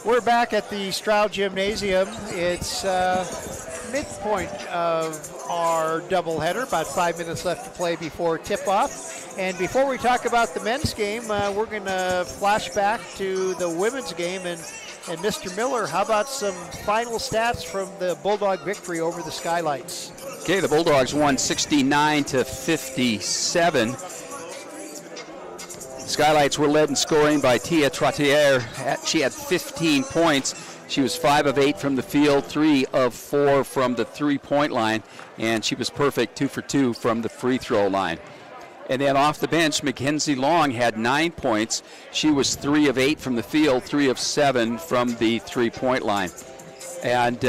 We're back at the Stroud Gymnasium. It's midpoint of our doubleheader, about 5 minutes left to play before tip-off. And before we talk about the men's game, we're going to flash back to the women's game. And Mr. Miller, how about some final stats from the Bulldog victory over the Skylights? Okay, the Bulldogs won 69-57. Skylights were led in scoring by Tia Trottier. She had 15 points. She was 5 of 8 from the field, 3 of 4 from the three-point line, and she was perfect 2 for 2 from the free throw line. And then off the bench, Mackenzie Long had 9 points. She was 3 of 8 from the field, 3 of 7 from the three-point line. And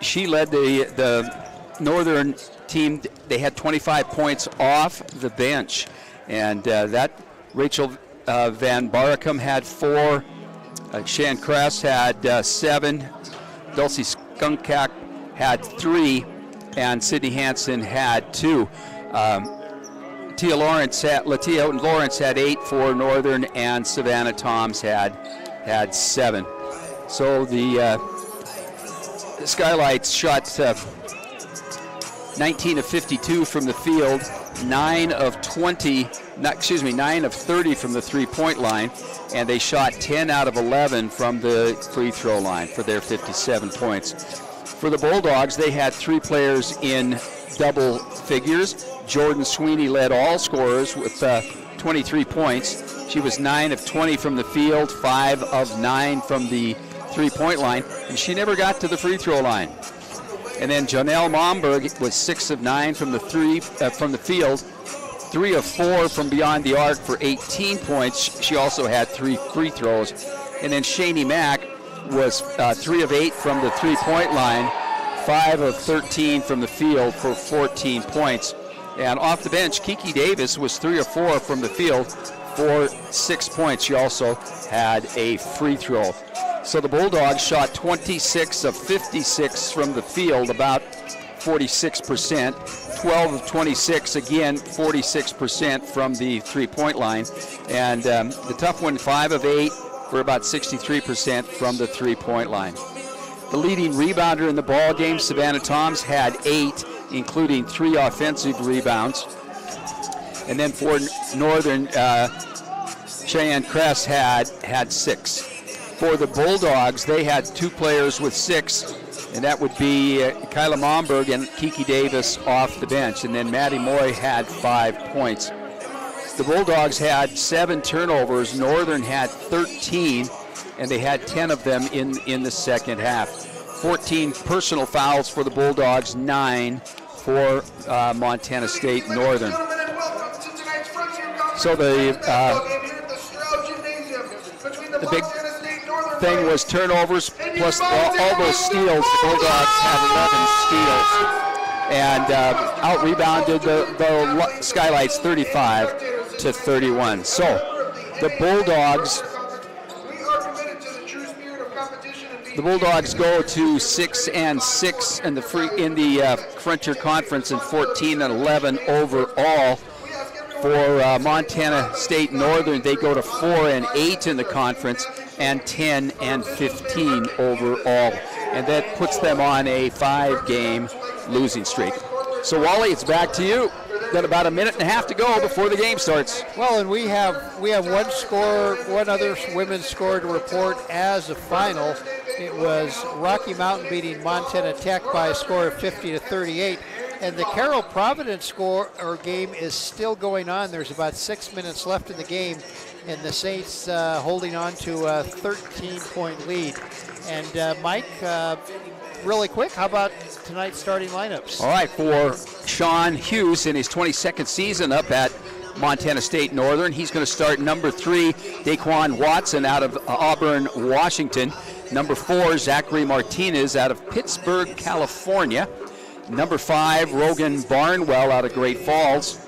she led the Northern team. They had 25 points off the bench. And that Rachel Van Baracum had 4, Shan Kress had 7, Dulcie Skunkak had 3, and Sydney Hansen had 2. Latia Lawrence had 8 for Northern, and Savannah Toms had 7. So the Skylights shot 19 of 52 from the field, 9 of 30 from the three-point line, and they shot 10 out of 11 from the free throw line for their 57 points. For the Bulldogs, they had 3 players in double figures. Jordan Sweeney led all scorers with 23 points. She was 9 of 20 from the field, 5 of 9 from the three-point line, and she never got to the free throw line. And then Janelle Momberg was 6 of 9 from the field, 3 of 4 from beyond the arc for 18 points. She also had 3 free throws. And then Shani Mack was 3 of 8 from the three-point line, 5 of 13 from the field for 14 points. And off the bench, Kiki Davis was 3 of 4 from the field for 6 points. She also had a free throw. So the Bulldogs shot 26 of 56 from the field, about 46%. 12 of 26, again, 46% from the three-point line. And the tough one, 5 of 8 for about 63% from the three-point line. The leading rebounder in the ball game, Savannah Toms, had 8, including 3 offensive rebounds. And then for Northern, Cheyenne Kress had 6. For the Bulldogs, they had 2 players with 6, and that would be Kyla Momberg and Kiki Davis off the bench. And then Maddie Moy had 5 points. The Bulldogs had 7 turnovers. Northern had 13, and they had 10 of them in the second half. 14 personal fouls for the Bulldogs, 9 for Montana State Northern. So the big thing was turnovers plus all those steals. The Bulldogs had 11 steals and out-rebounded the Skylights 35-31. So the Bulldogs go to 6-6 in the Frontier Conference and 14-11 overall. For Montana State Northern, they go to 4-8 in the conference and 10-15 overall, and that puts them on a 5-game losing streak. So Wally, it's back to you. Got about a minute and a half to go before the game starts. Well, and we have one other women's score to report as a final. It was Rocky Mountain beating Montana Tech by a score of 50-38. And the Carroll Providence game is still going on. There's about 6 minutes left in the game, and the Saints holding on to a 13-point lead. And Mike, really quick, how about tonight's starting lineups? All right, for Sean Hughes in his 22nd season up at Montana State Northern, he's going to start number 3, Daquan Watson out of Auburn, Washington. Number 4, Zachary Martinez out of Pittsburgh, California. Number 5, Rogan Barnwell out of Great Falls.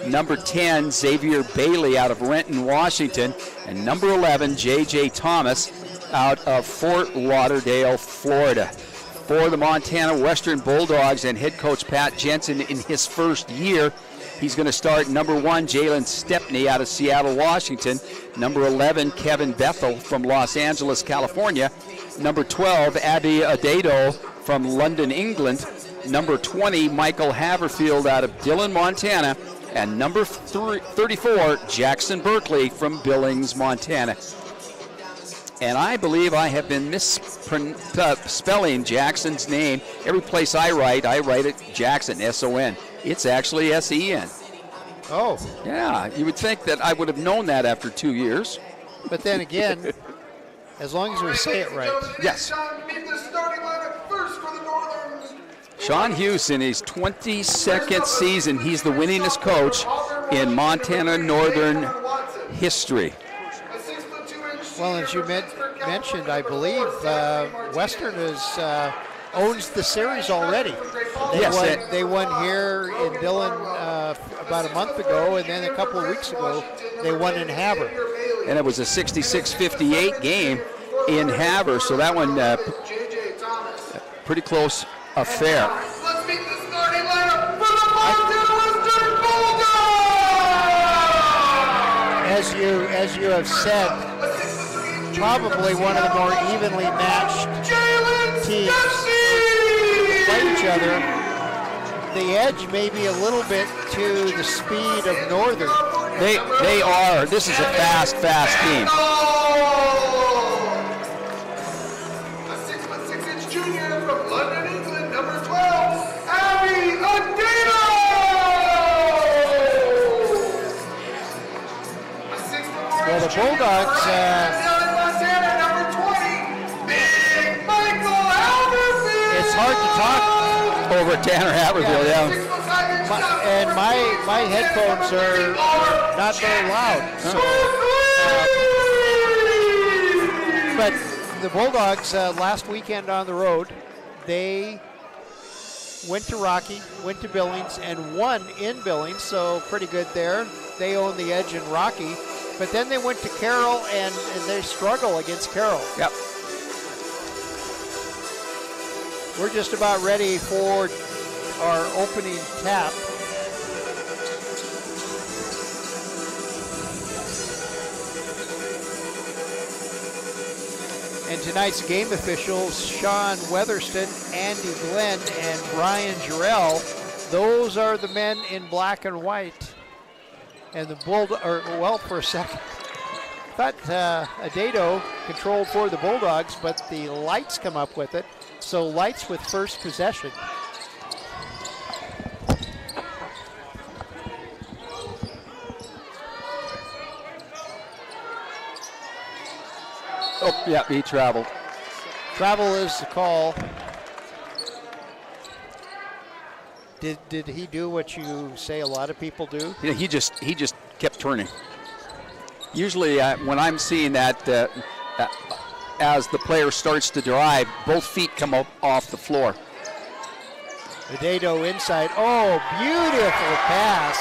Number 10, Xavier Bailey out of Renton, Washington. And number 11, J.J. Thomas out of Fort Lauderdale, Florida. For the Montana Western Bulldogs and head coach Pat Jensen in his first year, He's going to start number 1, Jalen Stepney out of Seattle, Washington. Number 11, Kevin Bethel from Los Angeles, California. Number 12, Abby Adedo from London, England. Number 20, Michael Haverfield out of Dillon, Montana. And number 34, Jackson Berkeley from Billings, Montana. And I believe I have been misspelling Jackson's name. Every place I write it Jackson, S-O-N. It's actually S-E-N. Oh. Yeah, you would think that I would have known that after 2 years. But then again, as long as we say it right. Yes. Sean Hughes in his 22nd season, he's the winningest coach in Montana Northern history. Well, as you mentioned, I believe Western owns the series already. They won here in Dillon about a month ago, and then a couple of weeks ago, they won in Havre. And it was a 66-58 game in Havre, so that one pretty close affair. Let's meet the starting lineup for the Montana Western Bulldogs! As you have said, probably one of the more evenly matched teams play each other. The edge may be a little bit to the speed of Northern. They are. This is a fast team. A 6'6" junior from London, England, number 12, Abby Adedo! A 6'4" Well, the Bulldogs. Montana, number 20, Big Michael Haverfield! It's hard to talk over Tanner Haverfield, yeah. And my headphones are not very loud. So, but the Bulldogs last weekend on the road, they went to Rocky, went to Billings, and won in Billings, so pretty good there. They own the edge in Rocky. But then they went to Carroll, and they struggle against Carroll. Yep. We're just about ready for our opening tap. And tonight's game officials, Sean Weatherston, Andy Glenn, and Brian Jarrell, those are the men in black and white. And the for a second, I thought Adedo controlled for the Bulldogs, but the Lights come up with it. So Lights with first possession. Oh, yeah, he traveled. Travel is the call. Did he do what you say a lot of people do? Yeah, he just kept turning. Usually when I'm seeing that, as the player starts to drive, both feet come up off the floor. Adedo inside. Oh, beautiful pass.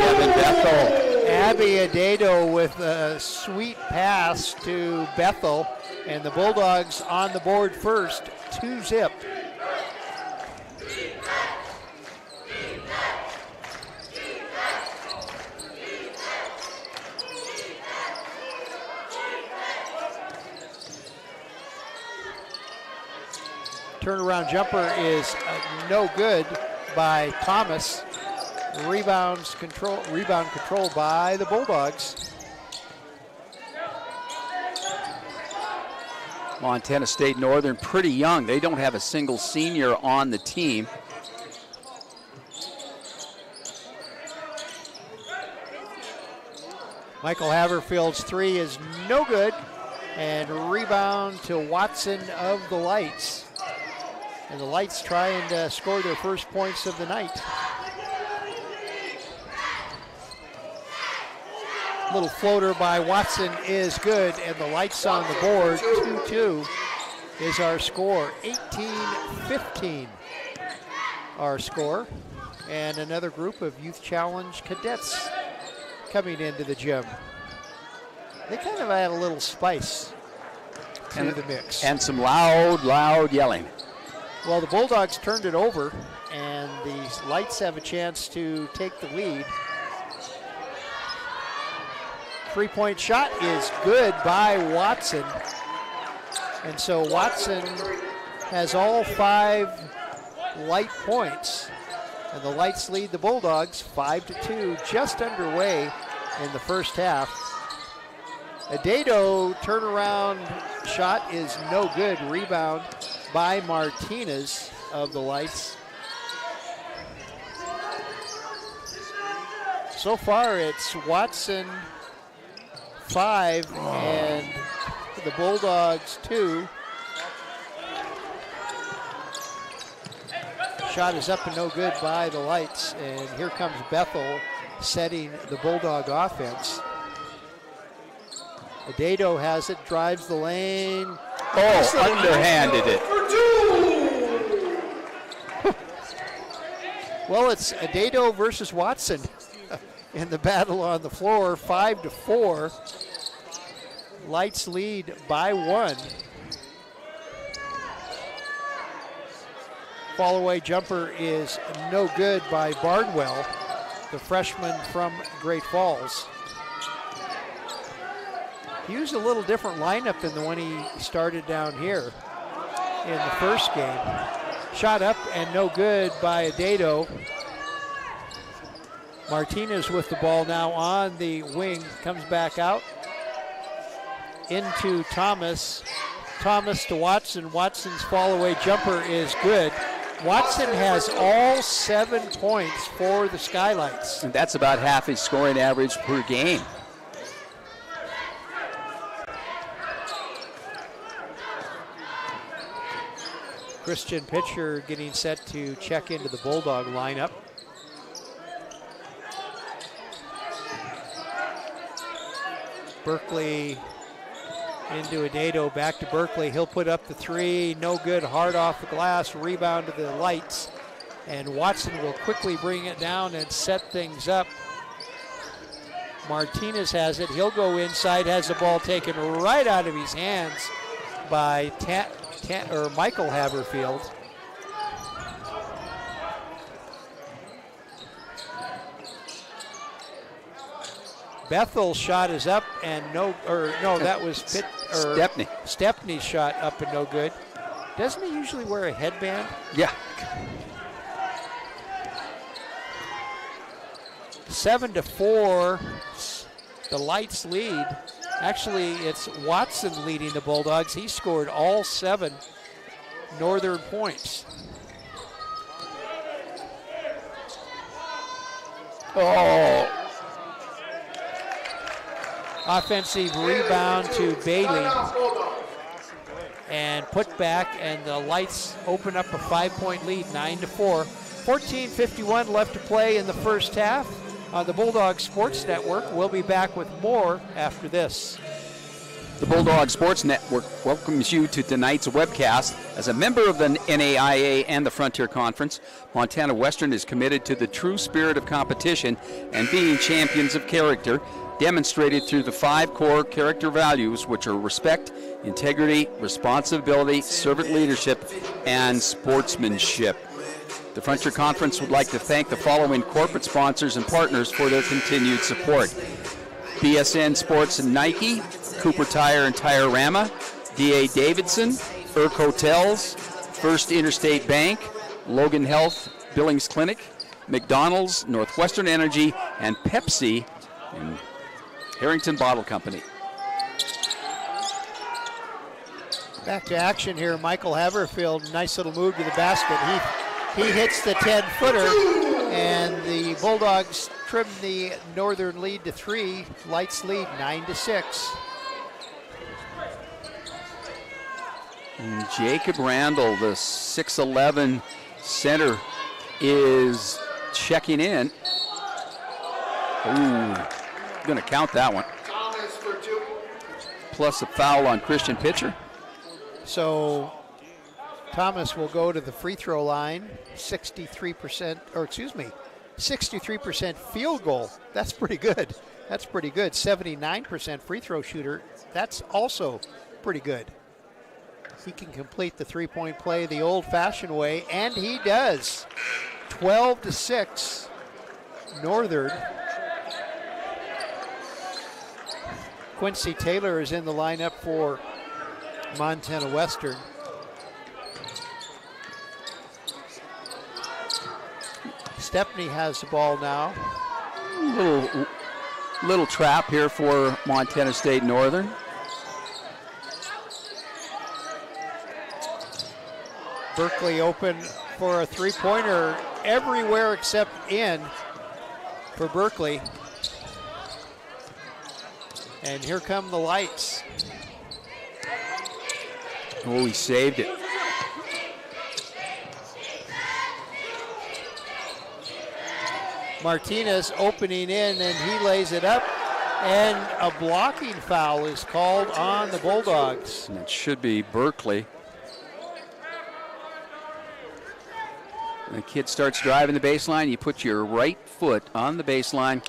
Kevin Bethel. Abby Adedo with a sweet pass to Bethel, and the Bulldogs on the board first, 2-0. Turnaround jumper is no good by Thomas. Rebound control by the Bulldogs. Montana State Northern pretty young. They don't have a single senior on the team. Michael Haverfield's three is no good. And rebound to Watson of the Lights. And the Lights trying to score their first points of the night. Little floater by Watson is good, and the Lights on the board. 2-2 is our score. 18-15 our score. And another group of Youth Challenge cadets coming into the gym. They kind of add a little spice to the mix. And some loud yelling. Well, the Bulldogs turned it over, and the Lights have a chance to take the lead. Three-point shot is good by Watson. And so Watson has all 5 Light points. And the Lights lead the Bulldogs 5-2, just underway in the first half. A Dado turnaround shot is no good. Rebound by Martinez of the Lights. So far it's Watson 5 and the Bulldogs 2. Shot is up and no good by the Lights, and here comes Bethel setting the Bulldog offense. Adado has it, drives the lane. Oh, underhanded it. Well, it's Adado versus Watson in the battle on the floor, 5-4. Lights lead by 1. Fall-away jumper is no good by Bardwell, the freshman from Great Falls. He used a little different lineup than the one he started down here in the first game. Shot up and no good by Adado. Martinez with the ball now on the wing, comes back out into Thomas. Thomas to Watson. Watson's fall-away jumper is good. Watson has all 7 points for the Skylights. And that's about half his scoring average per game. Christian Pitcher getting set to check into the Bulldog lineup. Berkeley into Adado, back to Berkeley. He'll put up the 3, no good, hard off the glass, rebound to the Lights. And Watson will quickly bring it down and set things up. Martinez has it, he'll go inside, has the ball taken right out of his hands by Michael Haverfield. Bethel's shot is up and that was Stepney's shot up and no good. Doesn't he usually wear a headband? Yeah. 7-4, the Lights lead. Actually, it's Watson leading the Bulldogs. He scored all 7 Northern points. Oh. Offensive rebound to Bailey. And put back, and the Lights open up a 5-point lead, 9-4. 14:51 left to play in the first half on the Bulldog Sports Network. We'll be back with more after this. The Bulldog Sports Network welcomes you to tonight's webcast. As a member of the NAIA and the Frontier Conference, Montana Western is committed to the true spirit of competition and being champions of character, demonstrated through the 5 core character values, which are respect, integrity, responsibility, servant leadership, and sportsmanship. The Frontier Conference would like to thank the following corporate sponsors and partners for their continued support: BSN Sports and Nike, Cooper Tire and Tire-Rama, D.A. Davidson, Irk Hotels, First Interstate Bank, Logan Health, Billings Clinic, McDonald's, Northwestern Energy, and Pepsi, and Harrington Bottle Company. Back to action here. Michael Haverfield, nice little move to the basket. He hits the 10-footer, and the Bulldogs trim the Northern lead to 3. Lights lead 9-6. And Jacob Randall, the 6'11 center, is checking in. Ooh, gonna count that one. Plus a foul on Christian Pitcher. So Thomas will go to the free throw line, 63% field goal. That's pretty good. 79% free throw shooter. That's also pretty good. he can complete the three-point play the old-fashioned way, and he does. 12-6, Northern. Quincy Taylor is in the lineup for Montana Western. Stepney has the ball now. Little trap here for Montana State Northern. Berkeley open for a three-pointer everywhere except in for Berkeley. And here come the lights. Oh, he saved it. Martinez opening in, and he lays it up, and a blocking foul is called on the Bulldogs. And it should be Berkeley. The kid starts driving the baseline. You put your right foot on the baseline,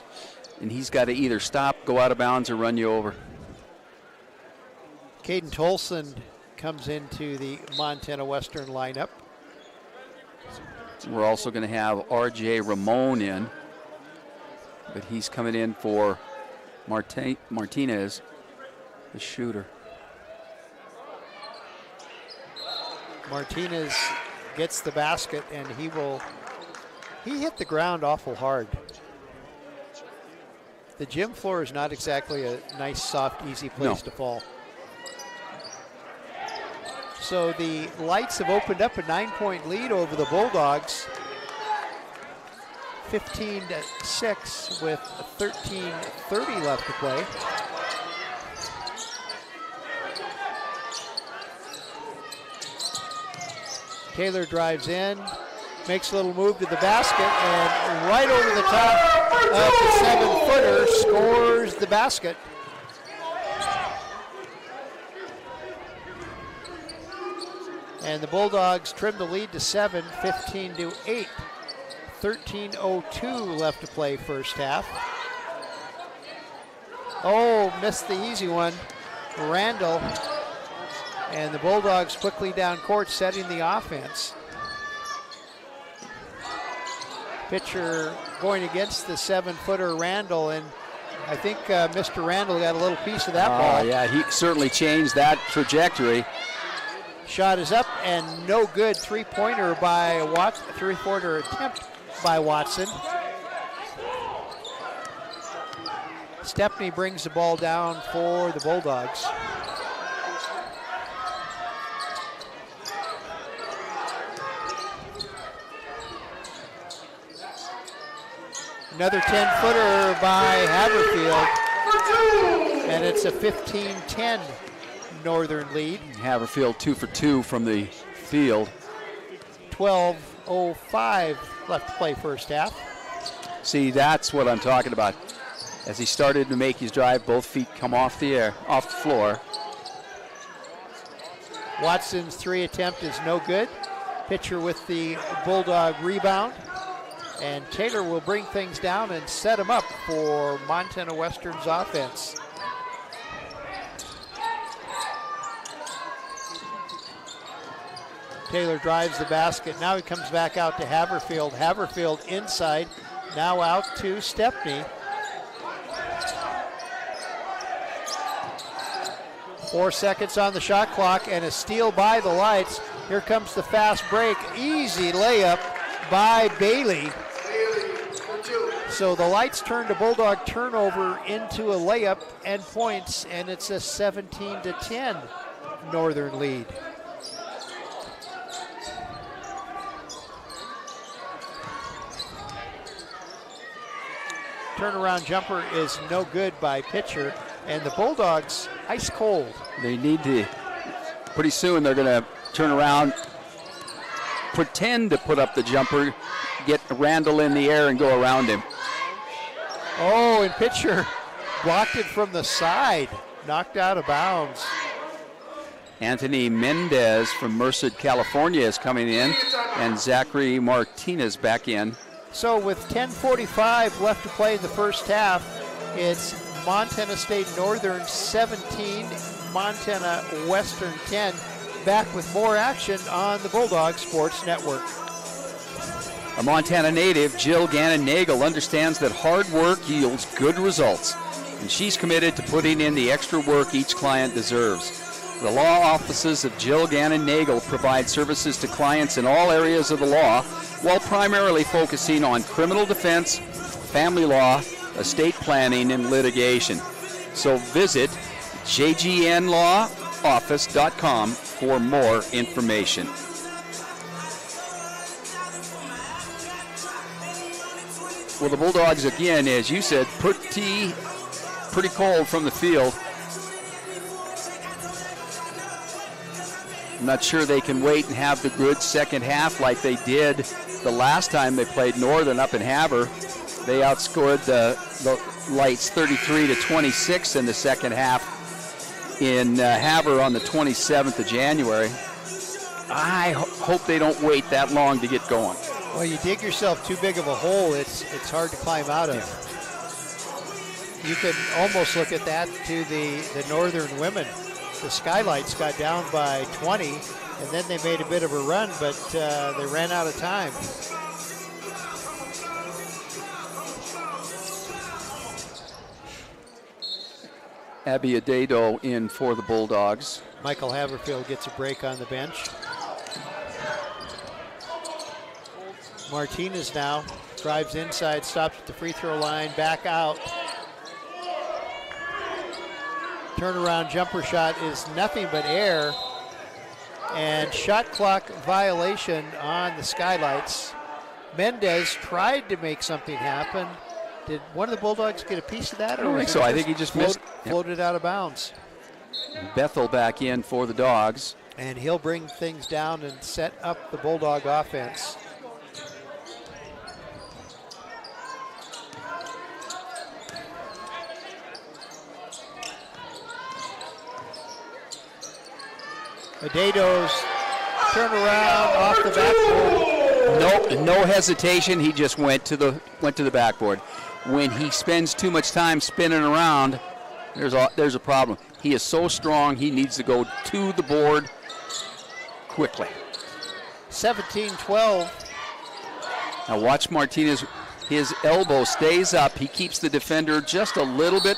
and he's got to either stop, go out of bounds, or run you over. Caden Tolson comes into the Montana Western lineup. We're also going to have R.J. Ramon in, but he's coming in for Martinez, the shooter. Martinez gets the basket, and he hit the ground awful hard. The gym floor is not exactly a nice, soft, easy place to fall. So the Lights have opened up a 9-point lead over the Bulldogs. 15-6 with 13:30 left to play. Taylor drives in, makes a little move to the basket, and right over the top of the 7-footer scores the basket. And the Bulldogs trim the lead to 7, 15-8. 13:02 left to play first half. Oh, missed the easy one. Randall. And the Bulldogs quickly down court, setting the offense. Pitcher going against the 7-footer Randall, and I think Mr. Randall got a little piece of that ball. Yeah, he certainly changed that trajectory. Shot is up and no good. Three-pointer by Watson. Three-pointer attempt by Watson. Stepney brings the ball down for the Bulldogs. Another 10-footer by Haverfield, and it's a 15-10 Northern lead. Haverfield 2 for 2 from the field. 12:05 left to play first half. See, that's what I'm talking about. As he started to make his drive, both feet come off the floor. Watson's three attempt is no good. Pitcher with the Bulldog rebound. And Taylor will bring things down and set him up for Montana Western's offense. Taylor drives the basket. Now he comes back out to Haverfield. Haverfield inside. Now out to Stepney. 4 seconds on the shot clock and a steal by the Lights. Here comes the fast break. Easy layup by Bailey. So the Lights turned a Bulldog turnover into a layup and points, and it's a 17-10 Northern lead. Turnaround jumper is no good by Pitcher, and the Bulldogs ice cold. They need to, pretty soon they're going to turn around, pretend to put up the jumper, get Randall in the air and go around him. Oh, and Pitcher blocked it from the side, knocked out of bounds. Anthony Mendez from Merced, California is coming in, and Zachary Martinez back in. So with 10:45 left to play in the first half, it's Montana State Northern 17, Montana Western 10. back with more action on the Bulldog Sports Network. A Montana native, Jill Gannon-Nagel, understands that hard work yields good results, and she's committed to putting in the extra work each client deserves. The law offices of Jill Gannon-Nagel provide services to clients in all areas of the law, while primarily focusing on criminal defense, family law, estate planning, and litigation. So visit jgnlawoffice.com for more information. Well, the Bulldogs, again, as you said, pretty cold from the field. I'm not sure they can wait and have the good second half like they did the last time they played Northern up in Havre. They outscored the Lights 33-26 in the second half in Havre on the 27th of January. I hope they don't wait that long to get going. Well, you dig yourself too big of a hole, it's hard to climb out of. You can almost look at that to the Northern women. The Skylights got down by 20, and then they made a bit of a run, but they ran out of time. Abby Adado in for the Bulldogs. Michael Haverfield gets a break on the bench. Martinez now drives inside, stops at the free throw line, back out. Turnaround jumper shot is nothing but air. And shot clock violation on the Skylights. Mendez tried to make something happen. Did one of the Bulldogs get a piece of that? I don't think so. I think he just missed. Floated out of bounds. Bethel back in for the Dogs. And he'll bring things down and set up the Bulldog offense. Adado's turnaround off the backboard. No hesitation. He just went to the backboard. When he spends too much time spinning around, there's a problem. He is so strong. He needs to go to the board quickly. 17-12. Now watch Martinez. His elbow stays up. He keeps the defender just a little bit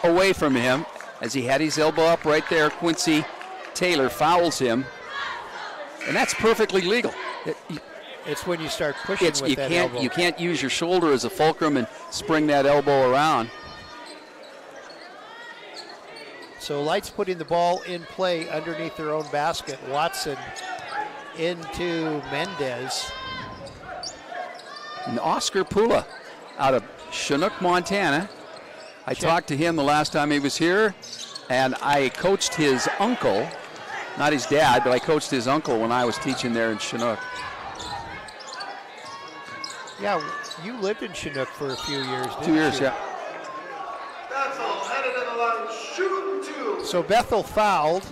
away from him. As he had his elbow up right there, Quincy Taylor fouls him, and that's perfectly legal. It's when you start pushing with that elbow. You can't use your shoulder as a fulcrum and spring that elbow around. So Lights putting the ball in play underneath their own basket. Watson into Mendez. And Oscar Pula out of Chinook, Montana. I talked to him the last time he was here, and I coached his uncle, not his dad, but I coached his uncle when I was teaching there in Chinook. Yeah, you lived in Chinook for a few years, didn't you? 2 years, yeah. Bethel headed in the line, shooting two. So Bethel fouled,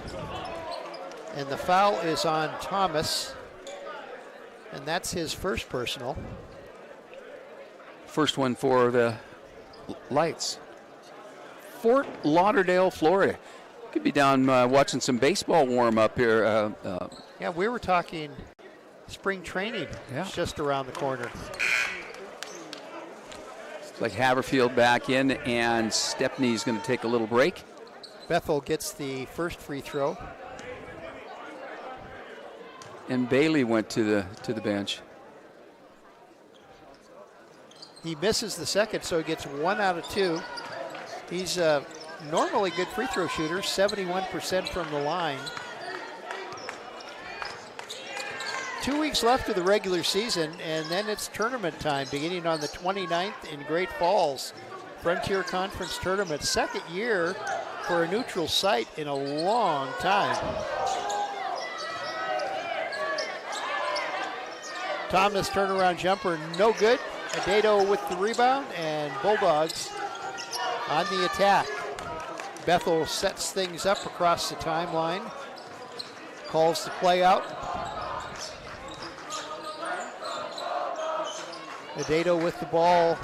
and the foul is on Thomas, and that's his first personal. First one for the Lights. Fort Lauderdale, Florida. Could be down watching some baseball warm up here. Yeah, we were talking spring training. Yeah. It's just around the corner. Like Haverfield back in, and Stepney's going to take a little break. Bethel gets the first free throw. And Bailey went to the bench. He misses the second, so he gets 1 out of 2. He's a normally good free throw shooter, 71% from the line. 2 weeks left of the regular season, and then it's tournament time beginning on the 29th in Great Falls. Frontier Conference Tournament, second year for a neutral site in a long time. Thomas turnaround jumper, no good. Adado with the rebound, and Bulldogs on the attack. Bethel sets things up across the timeline, calls the play out. Adado with the ball,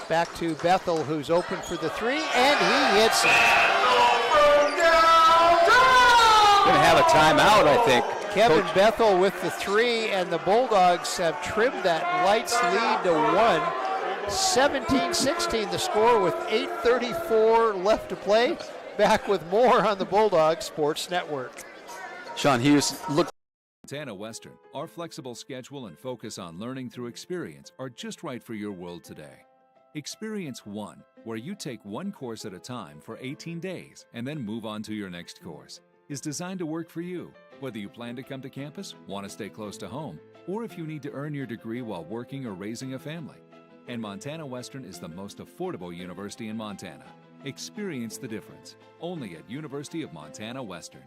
back to Bethel, who's open for the three, and he hits it. Going to have a timeout, I think. Kevin Coach. Bethel with the 3, and the Bulldogs have trimmed that Lights lead to 1. 17-16 the score with 8:34 left to play. Back with more on the Bulldogs Sports Network. Sean Hughes, look. Montana Western, our flexible schedule and focus on learning through experience are just right for your world today. Experience 1, where you take one course at a time for 18 days and then move on to your next course, is designed to work for you, whether you plan to come to campus, want to stay close to home, or if you need to earn your degree while working or raising a family. And Montana Western is the most affordable university in Montana. Experience the difference, only at University of Montana Western.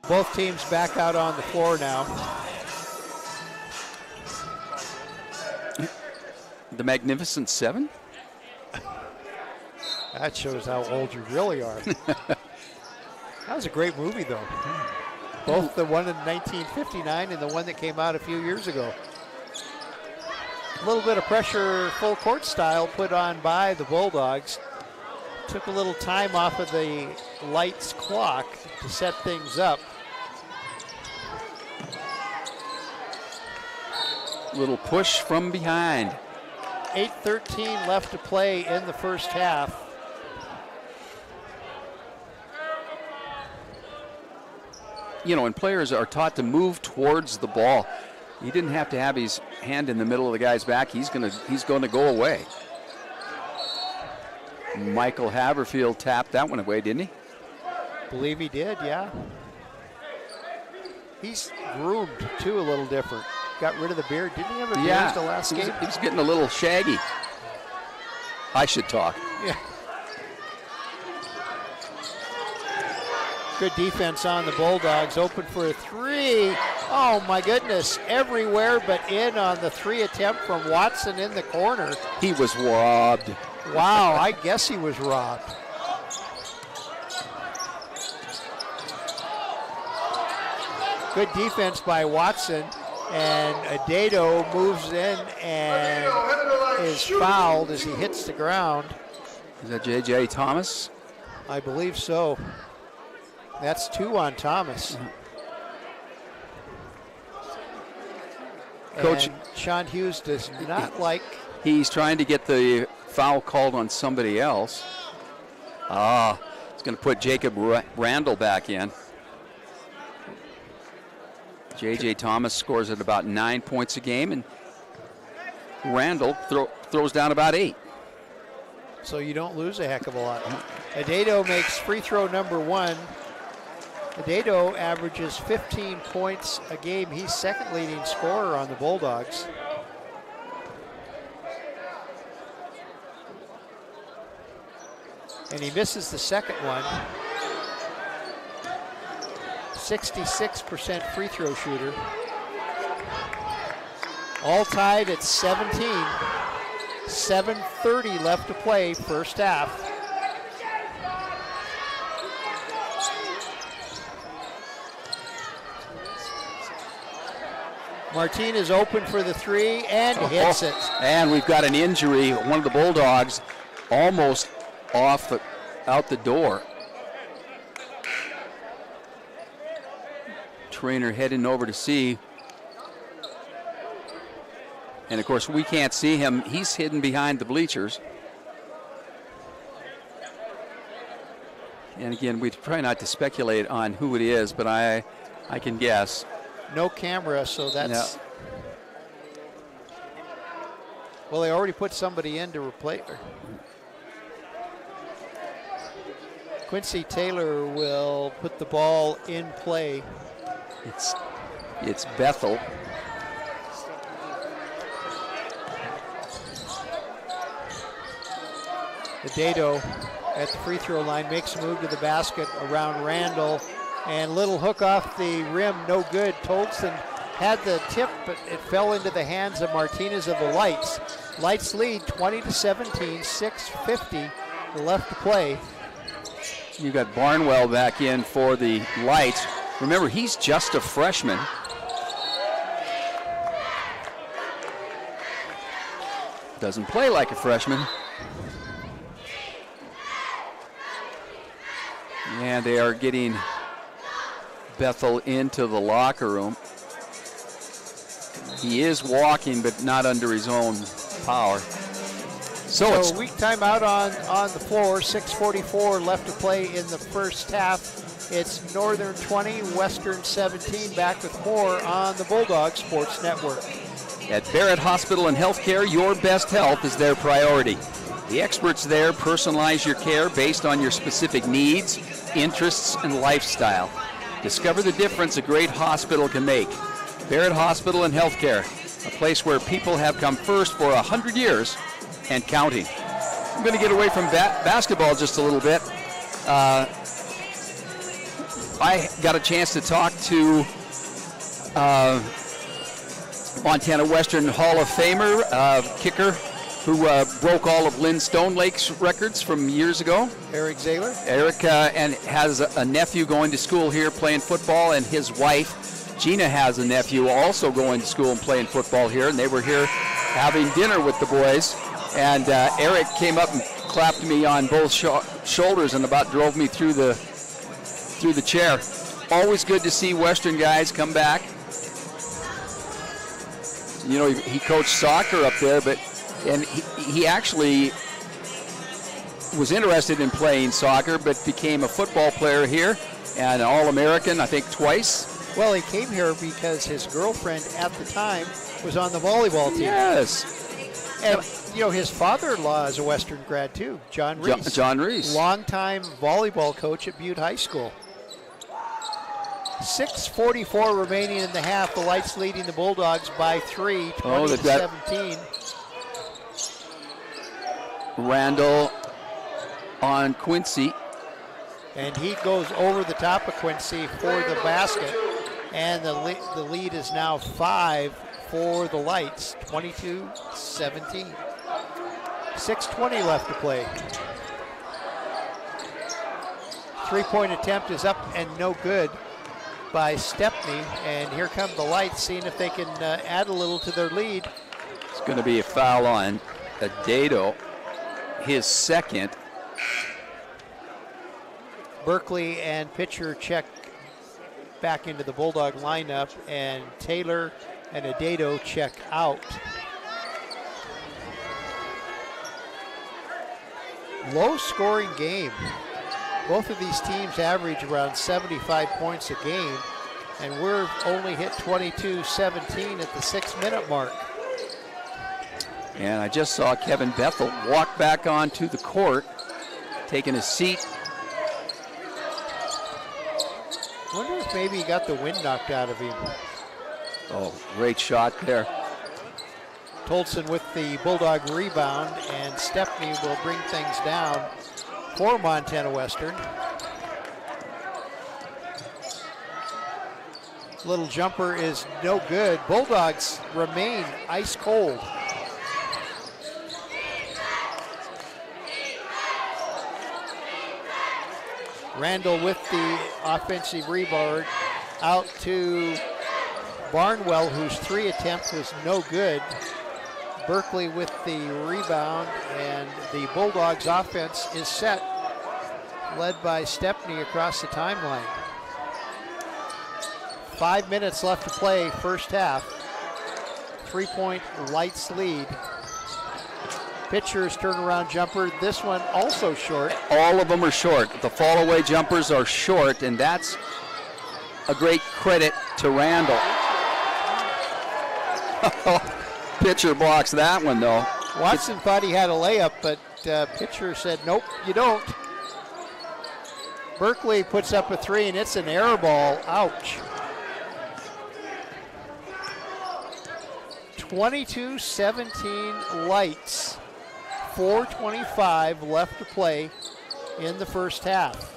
Both teams back out on the floor now. The Magnificent Seven? That shows how old you really are. That was a great movie, though. Both the one in 1959 and the one that came out a few years ago. A little bit of pressure, full court style, put on by the Bulldogs. Took a little time off of the Lights clock to set things up. Little push from behind. 8:13 left to play in the first half. You know, and players are taught to move towards the ball. He didn't have to have his hand in the middle of the guy's back. He's going to go away. Michael Haverfield tapped that one away, didn't he? Believe he did, yeah. He's groomed too a little different. Got rid of the beard. Didn't he have a beard the last game? He was getting a little shaggy. I should talk. Yeah. Good defense on the Bulldogs. Open for a 3. Oh my goodness. Everywhere but in on the 3 attempt from Watson in the corner. He was robbed. Wow, I guess he was robbed. Good defense by Watson. And Adedo moves in and is fouled as he hits the ground. Is that J.J. Thomas? I believe so. That's 2 on Thomas. Coach, and Sean Hughes does not like. He's trying to get the foul called on somebody else. It's going to put Jacob Randall back in. J.J. Thomas scores at about 9 points a game, and Randall throws down about 8. So you don't lose a heck of a lot. Adedo makes free throw number 1. Adedo averages 15 points a game. He's second leading scorer on the Bulldogs. And he misses the second one. 66% free throw shooter. All tied at 17. 7:30 left to play, first half. Martinez open for the 3 and hits it. And we've got an injury. One of the Bulldogs almost out the door. Trainer heading over to see. And of course we can't see him. He's hidden behind the bleachers. And again, we try not to speculate on who it is, but I can guess. No camera, so that's. No. Well, they already put somebody in to replace her. Quincy Taylor will put the ball in play. It's Bethel. Adedo at the free throw line makes a move to the basket around Randall, and little hook off the rim, no good. Tolson had the tip, but it fell into the hands of Martinez of the Lights. Lights lead 20-17, 6:50 left to play. You got Barnwell back in for the Lights. Remember, he's just a freshman. Doesn't play like a freshman. And they are getting Bethel into the locker room. He is walking, but not under his own power. So it's weak timeout on the floor. 6:44 left to play in the first half. It's Northern 20, Western 17. Back with more on the Bulldog Sports Network. At Barrett Hospital and Healthcare, your best health is their priority. The experts there personalize your care based on your specific needs, interests, and lifestyle. Discover the difference a great hospital can make. Barrett Hospital and Healthcare, a place where people have come first for 100 years and counting. I'm going to get away from basketball just a little bit. I got a chance to talk to Montana Western Hall of Famer, kicker, who broke all of Lynn Stonelake's records from years ago. Eric Zahler. Eric and has a nephew going to school here playing football, and his wife, Gina, has a nephew also going to school and playing football here, and they were here having dinner with the boys. And Eric came up and clapped me on both shoulders and about drove me through the chair. Always good to see Western guys come back. You know, he coached soccer up there, and he actually was interested in playing soccer, but became a football player here and an All-American, I think, twice. Well, he came here because his girlfriend at the time was on the volleyball team. Yes. And, you know, his father-in-law is a Western grad, too, John Reese. John Reese. Longtime volleyball coach at Butte High School. 6:44 remaining in the half. The Lights leading the Bulldogs by 3, 20-17. Randall on Quincy. And he goes over the top of Quincy for the basket. And the lead is now 5 for the Lights, 22-17. 6:20 left to play. Three-point attempt is up and no good by Stepney, and here come the Lights seeing if they can add a little to their lead. It's going to be a foul on Adato, his second. Berkeley and pitcher check back into the Bulldog lineup, and Taylor and Adato check out. Low-scoring game. Both of these teams average around 75 points a game, and we're only hit 22-17 at the 6-minute mark. And I just saw Kevin Bethel walk back onto the court, taking a seat. I wonder if maybe he got the wind knocked out of him. Oh, great shot there. Tolson with the Bulldog rebound, and Stepney will bring things down for Montana Western. Little jumper is no good. Bulldogs remain ice cold. Randall with the offensive rebound out to Barnwell, whose 3 attempt was no good. Berkeley with the rebound, and the Bulldogs offense is set, led by Stepney across the timeline. 5 minutes left to play, first half. 3-point Lights lead. Pitcher's turnaround jumper, this one also short. All of them are short. The fall away jumpers are short, and that's a great credit to Randall. Pitcher blocks that one, though. Watson thought he had a layup, but pitcher said, nope, you don't. Berkeley puts up a 3, and it's an air ball. Ouch. 22-17 Lights. 4:25 left to play in the first half.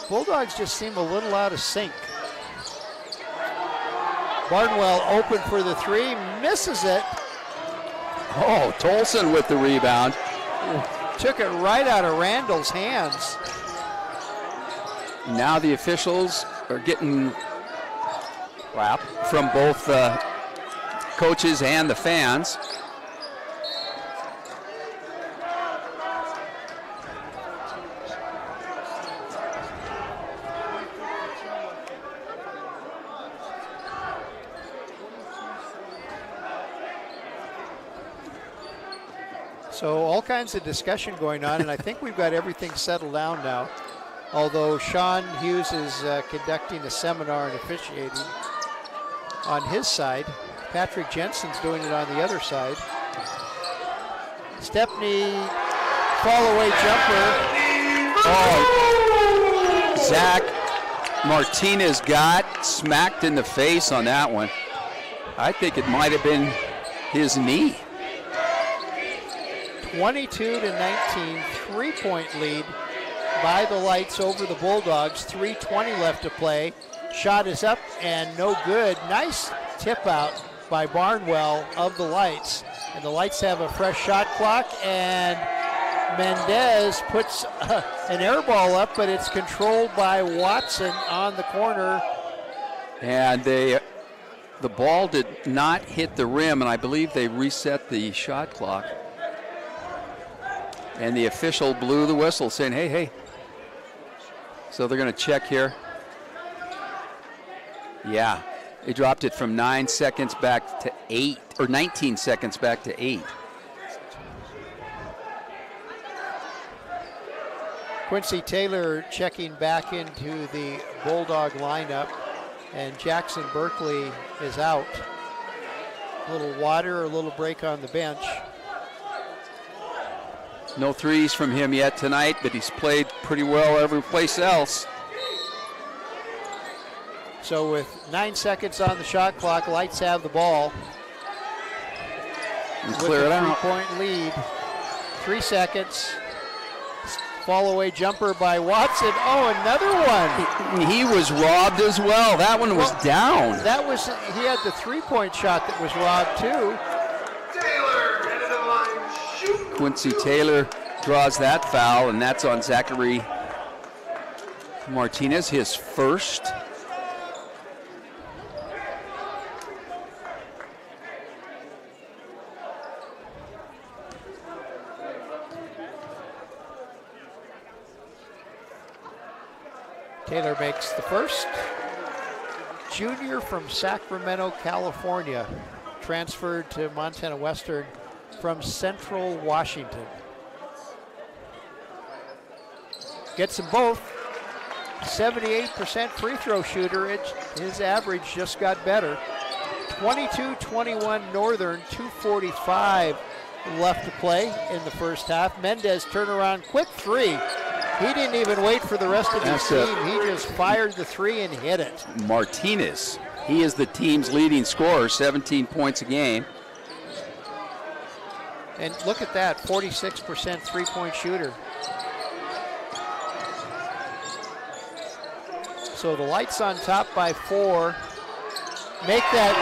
Bulldogs just seem a little out of sync. Barnwell open for the 3, misses it. Oh, Tolson with the rebound. Took it right out of Randall's hands. Now the officials are getting crap from both coaches and the fans. So all kinds of discussion going on, and I think we've got everything settled down now. Although Sean Hughes is conducting a seminar and officiating on his side. Patrick Jensen's doing it on the other side. Stepney, fall-away jumper. Oh, Zach Martinez got smacked in the face on that one. I think it might have been his knee. 22-19, 3-point lead by the Lights over the Bulldogs. 3:20 left to play. Shot is up and no good. Nice tip out by Barnwell of the Lights. And the Lights have a fresh shot clock, and Mendez puts an air ball up, but it's controlled by Watson on the corner. And the ball did not hit the rim, and I believe they reset the shot clock. And the official blew the whistle saying, hey, hey. So they're going to check here. Yeah, they dropped it from 9 seconds back to 8, or 19 seconds back to 8. Quincy Taylor checking back into the Bulldog lineup, and Jackson Berkeley is out. A little water, a little break on the bench. No threes from him yet tonight, but he's played pretty well every place else. So with 9 seconds on the shot clock, Lights have the ball. And clear it out. 3-point lead. 3 seconds. Fall away jumper by Watson. Oh, another one. He was robbed as well. That one was down. That was, he had the 3-point shot that was robbed too. Taylor, headed to the line, shoot. Quincy Taylor draws that foul, and that's on Zachary Martinez, his first. Taylor makes the first. Junior from Sacramento, California, transferred to Montana Western from Central Washington. Gets them both. 78% free throw shooter. His average just got better. 22-21 Northern, 2:45 left to play in the first half. Mendez turnaround, quick three. He didn't even wait for the rest of his team. He just fired the three and hit it. Martinez, he is the team's leading scorer, 17 points a game. And look at that, 46% three-point shooter. So the Lights on top by 4. Make that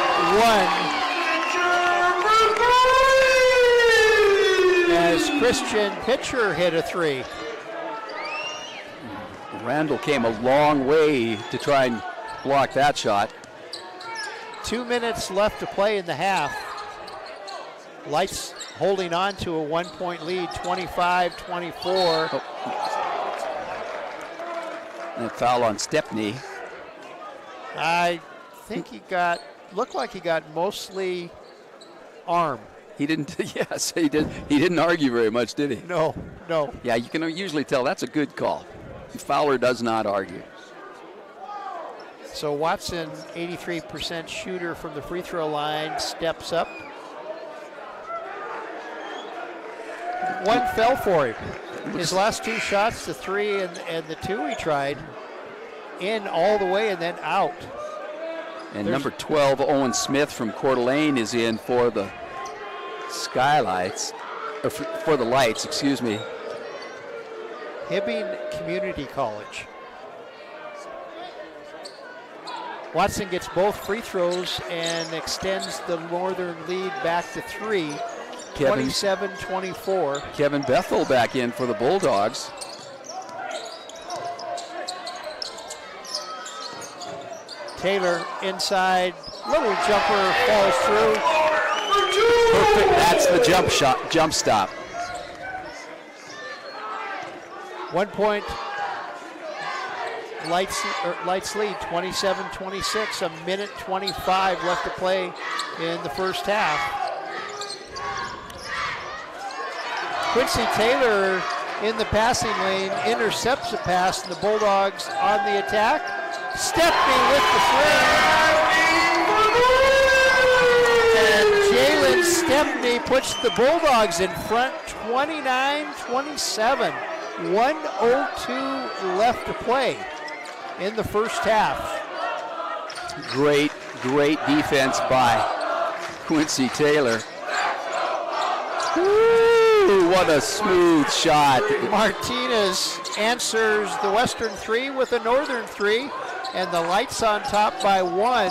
one as Christian Pitcher hit a 3. Randall came a long way to try and block that shot. 2 minutes left to play in the half. Lights holding on to a 1-point lead, 25-24. And a foul on Stepney. I think looked like he got mostly arm. He didn't, yes, he did. He didn't argue very much, did he? No. Yeah, you can usually tell that's a good call. Fowler does not argue. So Watson, 83% shooter from the free throw line, steps up. One fell for him. His last 2 shots, the 3 and the 2 he tried, in all the way and then out. And number 12, Owen Smith from Coeur d'Alene is in for the Skylights, or for the Lights, excuse me. Hibbing Community College. Watson gets both free throws and extends the Northern lead back to 3, 27-24. Kevin Bethel back in for the Bulldogs. Taylor inside, little jumper falls through. Perfect, that's the jump stop. 1 point, Lights lead, 27-26, a minute 25 left to play in the first half. Quincy Taylor in the passing lane intercepts the pass, and the Bulldogs on the attack. Stepney with the swing. And Jalen Stepney puts the Bulldogs in front 29-27. 1:02 left to play in the first half. Great defense by Quincy Taylor. Woo, what a smooth shot. Martinez answers the Western 3 with a Northern 3, and the Lights on top by 1,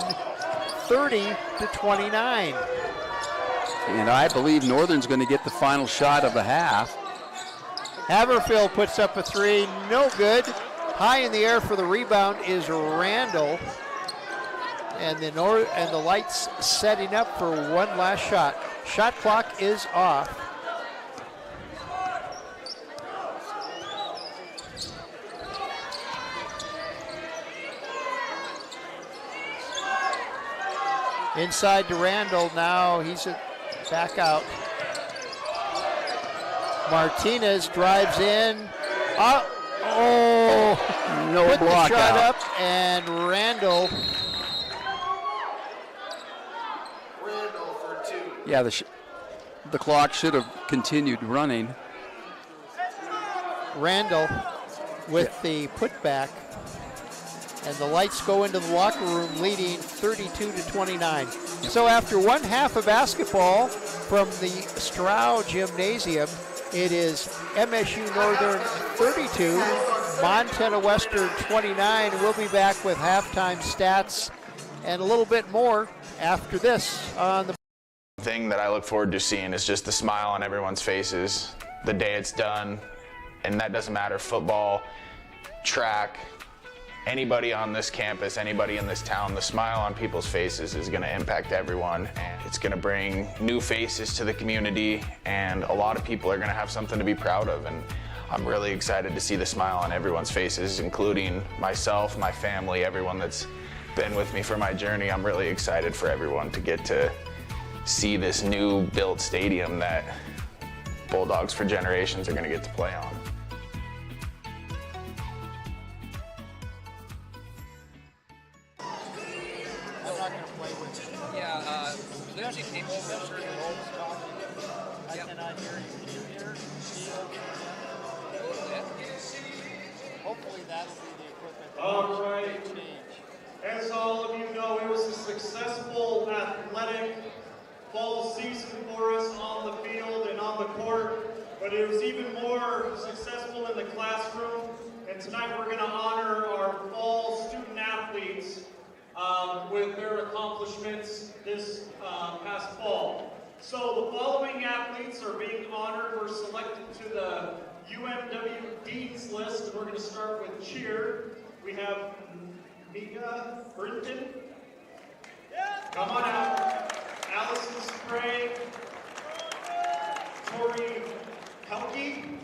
30-29. And I believe Northern's going to get the final shot of the half. Haverfield puts up a 3, no good. High in the air for the rebound is Randall. And the Lights setting up for one last shot. Shot clock is off. Inside to Randall now, he's back out. Martinez drives in. No put block the shot out. up, and Randall. For 2. Yeah, the clock should have continued running. Randall with the putback. And the Lights go into the locker room leading 32-29. So after one half of basketball from the Stroud Gymnasium, it is MSU Northern 32, Montana Western 29. We'll be back with halftime stats and a little bit more after this on the thing that I look forward to seeing is just the smile on everyone's faces the day it's done. And that doesn't matter, football, track, anybody on this campus, anybody in this town, the smile on people's faces is going to impact everyone. And it's going to bring new faces to the community, and a lot of people are going to have something to be proud of. And I'm really excited to see the smile on everyone's faces, including myself, my family, everyone that's been with me for my journey. I'm really excited for everyone to get to see this new built stadium that Bulldogs for generations are going to get to play on. Hopefully that'll be the equipment. All right. As all of you know, it was a successful athletic fall season for us on the field and on the court, but it was even more successful in the classroom. And tonight we're going to honor our fall student athletes with their accomplishments this past fall. So the following athletes are being honored. We're selected to the UMW Dean's List, and we're going to start with cheer. We have Mika Brinton. Come on out. Allison Sprague. Tori Pelkey.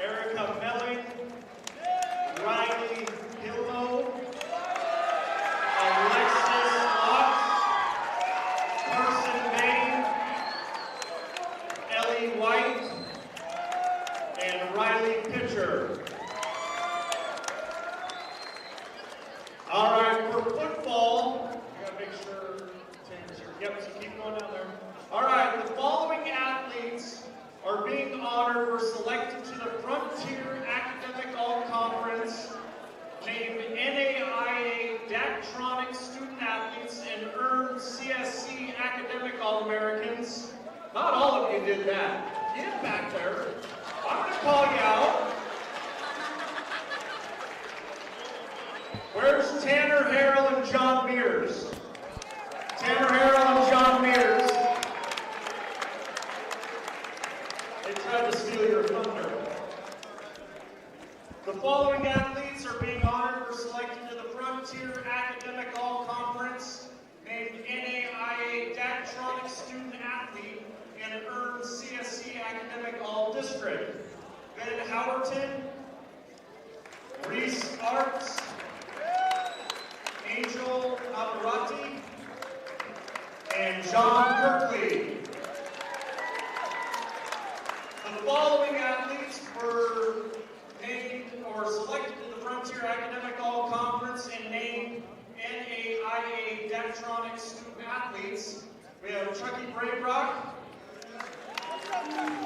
Erica Melling. Riley Hilmo. Alexis Locke. Carson Bain. Ellie White. And Riley Pitcher. All right, for football, I gotta make sure Tanner's here. Yep, so keep going down there. All right, the following athletes are being honored. We're selected to the Frontier Academic All-Conference, named NAIA Daktronic Student Athletes, and earned CSC Academic All-Americans. Not all of you did that. Get back there. I'm gonna call you out. Where's Tanner Harrell and John Mears? Tanner Harrell and John Mears. They tried to steal your thunder. The following athletes are being honored. We're selected to the Frontier Academic All-Conference, named NAIA Daktronic Student Athlete, and earned CSC Academic All-District. Ben Howerton, Reese Arts, Angel Aberati, and John Kirkley. following athletes were named or selected to the Frontier Academic All-Conference and named NAIA Daktronics student athletes. We have Chucky Braybrock,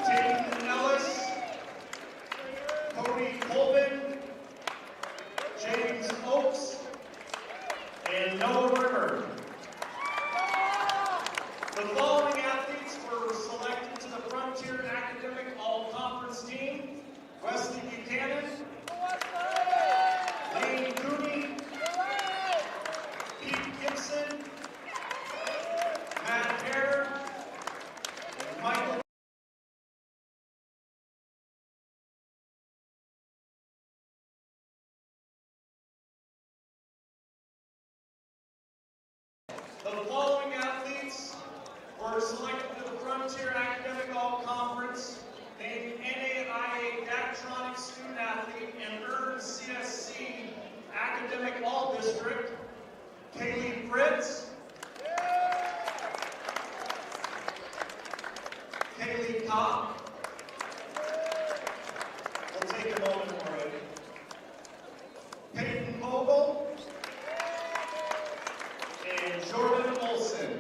Jaden Ellis, Cody Colvin, James Oakes, and Noah Rimmer. The following athletes were selected to the Frontier Academic All-Conference team: Wesley Buchanan, Lane Cooney, Pete Gibson, Matt Hare, and Michael. The following athletes were selected to the Frontier Academic All-Conference, named NAIA Daktronics student athlete and earned CSC Academic All-District: Kaylee Fritz, Kaylee Kopp. We'll take a moment for it. Peyton Vogel and Jordan Olson.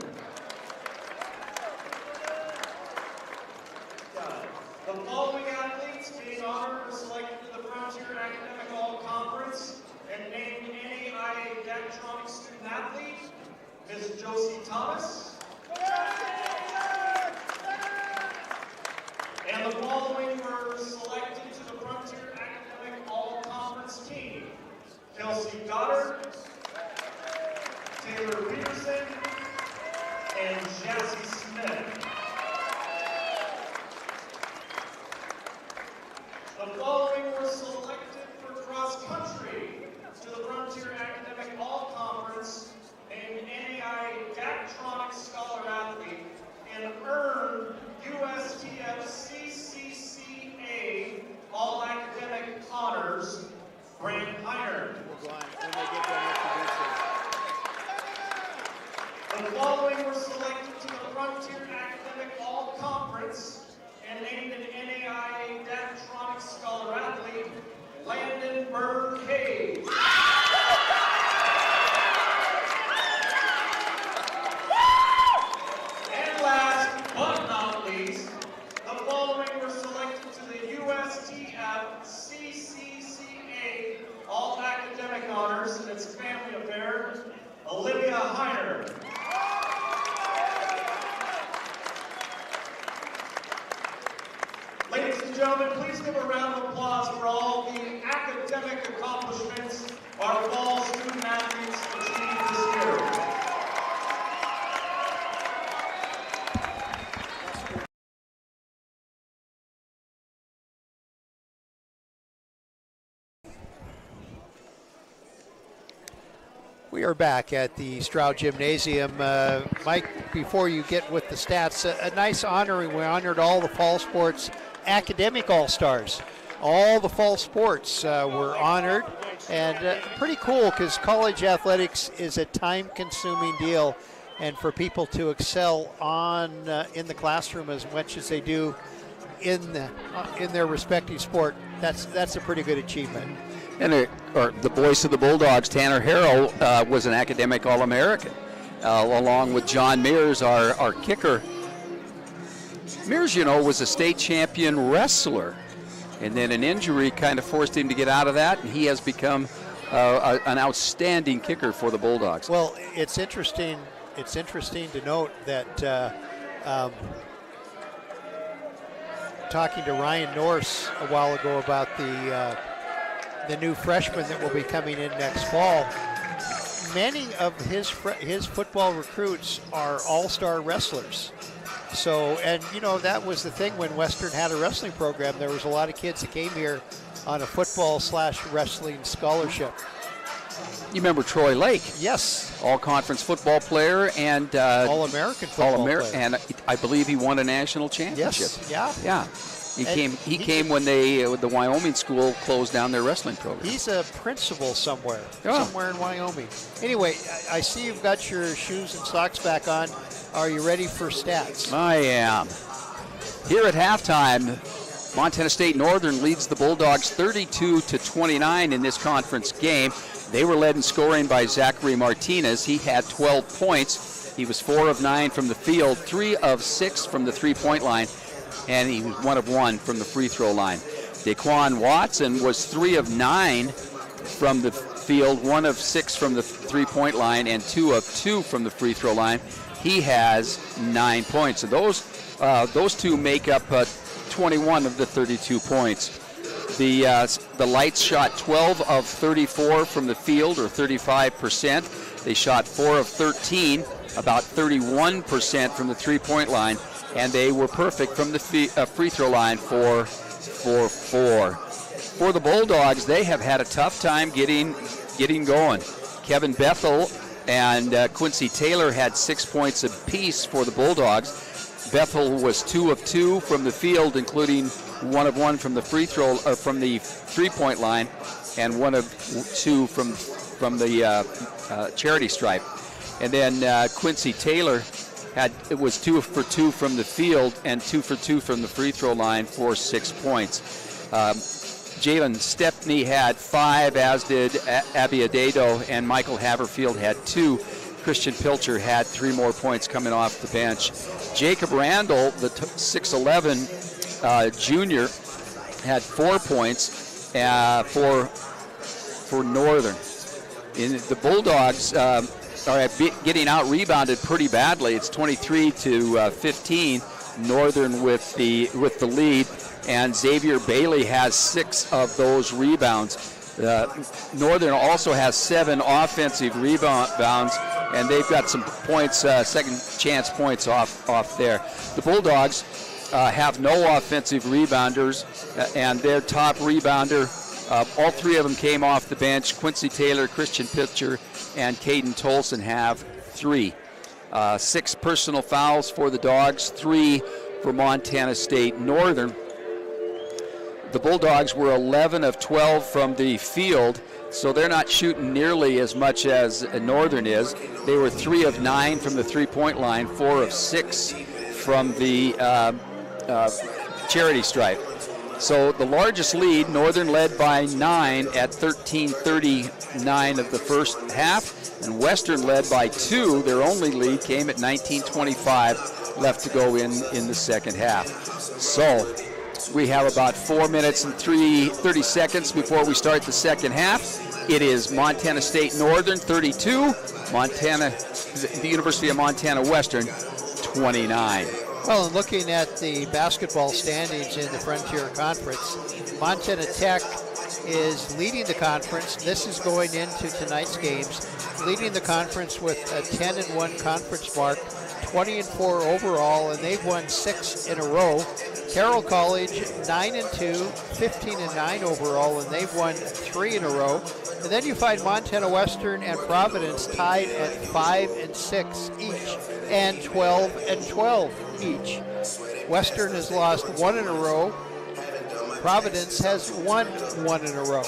The following athletes being honored were selected to the Frontier Academic All-Conference and named NAIA Daktronics student athlete: Ms. Josie Thomas. And the following were selected to the Frontier Academic All-Conference team: Kelsey Goddard, Taylor Peterson, and Jassy Smith. The following were selected for cross country to the Frontier Academic All-Conference named NAIA Daktronics Scholar Athlete and earned USTF CCCA All-Academic Honors: Grant Heiner. The following were selected to the Frontier Academic All-Conference and named an NAIA Daktronics Scholar Athlete: Landon Bird Hayes. And last but not least, the following were selected to the USTF CCCA All-Academic Honors, and it's a family affair: Olivia Heiner. Ladies and gentlemen, please give a round of applause for all the academic accomplishments our fall student athletes achieved this year. We are back at the Stroud Gymnasium. Mike, before you get with the stats, a nice honoring. We honored all the fall sports academic all-stars. All the fall sports were honored, and pretty cool because college athletics is a time-consuming deal, and for people to excel in the classroom as much as they do in their respective sport, that's a pretty good achievement. And the voice of the Bulldogs, Tanner Harrell, was an academic All-American, along with John Mears, our kicker. Mears, was a state champion wrestler, and then an injury kind of forced him to get out of that, and he has become an outstanding kicker for the Bulldogs. Well, it's interesting to note that talking to Ryan Norse a while ago about the new freshmen that will be coming in next fall, many of his football recruits are all-star wrestlers. So, and that was the thing when Western had a wrestling program. There was a lot of kids that came here on a football/wrestling scholarship. You remember Troy Lake? Yes. All-conference football player and All-American football player. And I believe he won a national championship. Yes. Yeah. Yeah. He came when the Wyoming school closed down their wrestling program. He's a principal somewhere in Wyoming. Anyway, I see you've got your shoes and socks back on. Are you ready for stats? I am. Here at halftime, Montana State Northern leads the Bulldogs 32-29 in this conference game. They were led in scoring by Zachary Martinez. He had 12 points. He was 4 of 9 from the field, 3 of 6 from the three-point line, and he was 1 of 1 from the free throw line. Daquan Watson was 3 of 9 from the field, 1 of 6 from the three-point line, and 2 of 2 from the free throw line. He has 9 points. So those two make up 21 of the 32 points. The Lights shot 12 of 34 from the field, or 35%. They shot 4 of 13, about 31% from the three-point line, and they were perfect from the free throw line for 4. For the Bulldogs, they have had a tough time getting going. Kevin Bethel and Quincy Taylor had 6 points apiece for the Bulldogs. Bethel was 2 of 2 from the field, including 1 of 1 from the from the three-point line, and 1 of 2 from the charity stripe. And then Quincy Taylor was 2 for 2 from the field and 2 for 2 from the free throw line for 6 points. Jalen Stepney had 5, as did Abby Adedo, and Michael Haverfield had 2. Christian Pilcher had 3 more points coming off the bench. Jacob Randall, the 6'11" junior, had 4 points for Northern. The Bulldogs are getting out-rebounded pretty badly. It's 23-15, Northern with the lead, and Xavier Bailey has 6 of those rebounds. Northern also has 7 offensive rebounds, and they've got some points, second chance points off there. The Bulldogs have no offensive rebounders, and their top rebounder, all 3 of them came off the bench. Quincy Taylor, Christian Pitcher, and Caden Tolson have 3. 6 personal fouls for the Dogs, 3 for Montana State Northern. The Bulldogs were 11 of 12 from the field, so they're not shooting nearly as much as Northern is. They were 3 of 9 from the three-point line, 4 of 6 from the charity stripe. So the largest lead, Northern led by 9 at 13:39 of the first half, and Western led by 2. Their only lead came at 19:25 left to go in the second half. So we have about 4 minutes and 30 seconds before we start the second half. It is Montana State Northern 32, the University of Montana Western 29. Well, and looking at the basketball standings in the Frontier Conference, Montana Tech is leading the conference. This is going into tonight's games, leading the conference with a 10-1 conference mark, 20-4 overall, and they've won 6 in a row. Carroll College 9-2, 15-9 overall, and they've won 3 in a row. And then you find Montana Western and Providence tied at 5-6 each, and 12-12 each. Western has lost 1 in a row. Providence has won 1 in a row.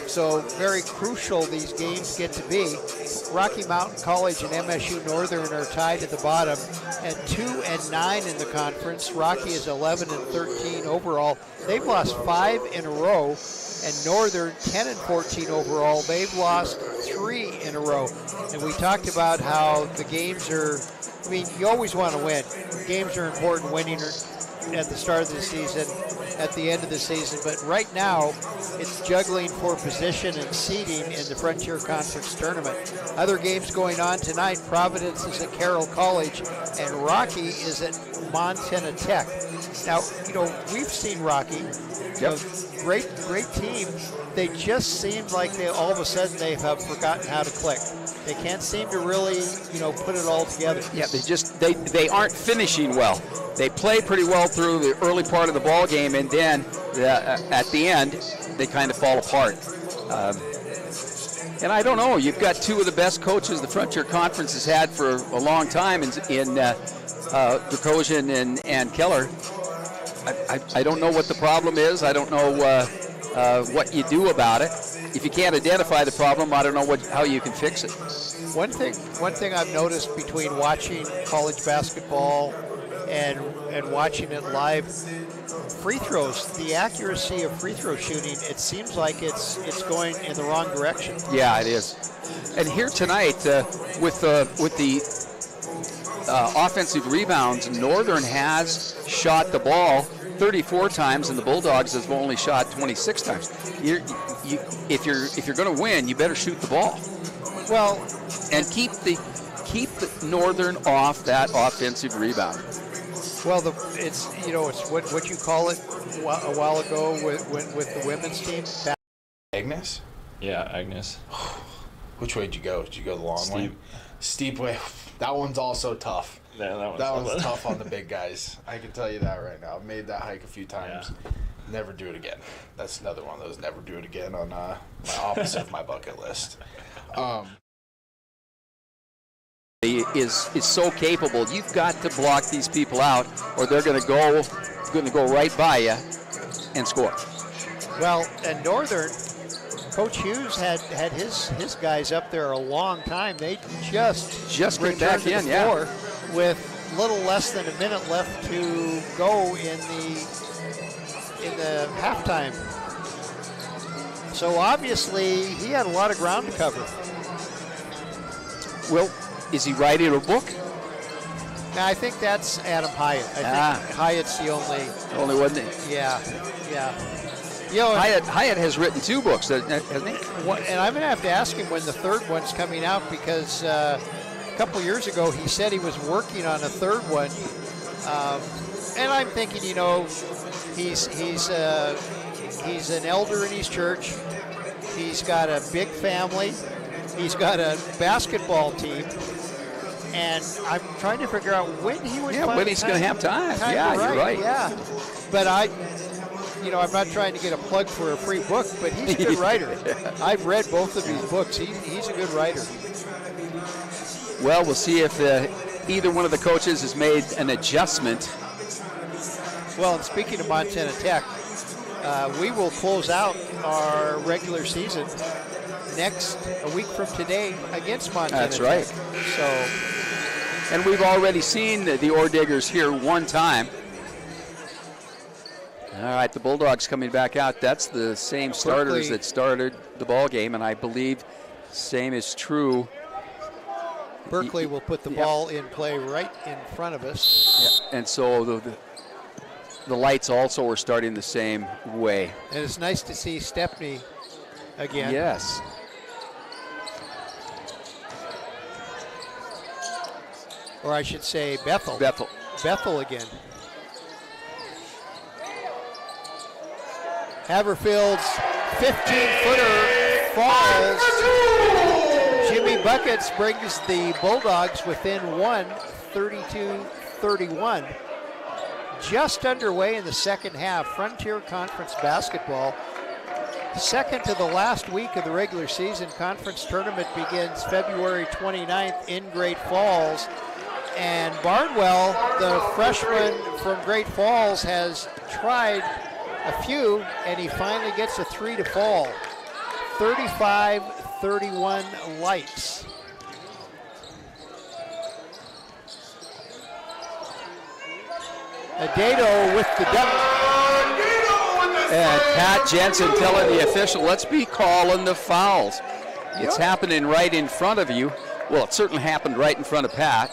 So very crucial these games get to be. Rocky Mountain College and MSU Northern are tied at the bottom at 2-9 in the conference. Rocky is 11-13 overall. They've lost 5 in a row, and Northern 10-14 overall. They've lost 3 in a row. And we talked about how the games are, I mean, you always want to win. Games are important, winning at the start of the season, at the end of the season, but right now it's juggling for position and seeding in the Frontier Conference tournament. Other games going on tonight: Providence is at Carroll College and Rocky is at Montana Tech. Now, you know, we've seen Rocky, great team. They just seem like all of a sudden they have forgotten how to click. They can't seem to really, put it all together. Yeah, they aren't finishing well. They play pretty well through the early part of the ball game, and then at the end, they kind of fall apart. And I don't know. You've got 2 of the best coaches the Frontier Conference has had for a long time in Drukosian and Keller. I don't know what the problem is. I don't know what you do about it. If you can't identify the problem, I don't know how you can fix it. One thing I've noticed between watching college basketball and watching it live, free throws, the accuracy of free throw shooting, it seems like it's going in the wrong direction. Yeah, it is. And here tonight, with the offensive rebounds, Northern has shot the ball 34 times, and the Bulldogs have only shot 26 times. If you're going to win, you better shoot the ball. Well, and keep the Northern off that offensive rebound. Well, it's what you call it a while ago with the women's team. Agnes? Yeah, Agnes. Which way did you go? Did you go the long way? Steep way. That one's also tough. Yeah, that one's tough on the big guys. I can tell you that right now. I've made that hike a few times. Yeah. Never do it again. That's another one of those never do it again on my opposite of my bucket list. Is so capable. You've got to block these people out, or they're going to go right by you and score. Well, and Northern, Coach Hughes had his guys up there a long time. They just came back to in, the yeah. floor with little less than a minute left to go in the halftime. So obviously he had a lot of ground to cover. Well, is he writing a book? Now, I think that's Adam Hyatt. I think Hyatt's the only one. Yeah. Hyatt has written 2 books, hasn't he? And I'm going to have to ask him when the third one's coming out, because a couple years ago he said he was working on a third one. And I'm thinking, he's an elder in his church. He's got a big family. He's got a basketball team. And I'm trying to figure out when he would find when he's going to have time. Yeah, you're right. Yeah. But I'm not trying to get a plug for a free book, but he's a good writer. I've read both of his books. He's a good writer. Well, we'll see if either one of the coaches has made an adjustment. Well, and speaking of Montana Tech, we will close out our regular season a week from today against Montana That's right. Tech. So, and we've already seen the Ore Diggers here one time. All right, the Bulldogs coming back out. That's the same starters that started the ball game, and I believe same is true. Berkeley will put the ball in play right in front of us. Yeah. And so the lights also are starting the same way. And it's nice to see Stepney again. Yes. Or I should say Bethel. Bethel again. Haverfield's 15-footer falls. Jimmy Buckets brings the Bulldogs within one, 32-31. Just underway in the second half. Frontier Conference basketball. Second to the last week of the regular season. Conference tournament begins February 29th in Great Falls. And Barnwell, the freshman from Great Falls, has tried a few, and he finally gets a 3 to fall. 35-31 lights. Adato with the dunk. And Pat Jensen telling the official, let's be calling the fouls. It's happening right in front of you. Well, it certainly happened right in front of Pat.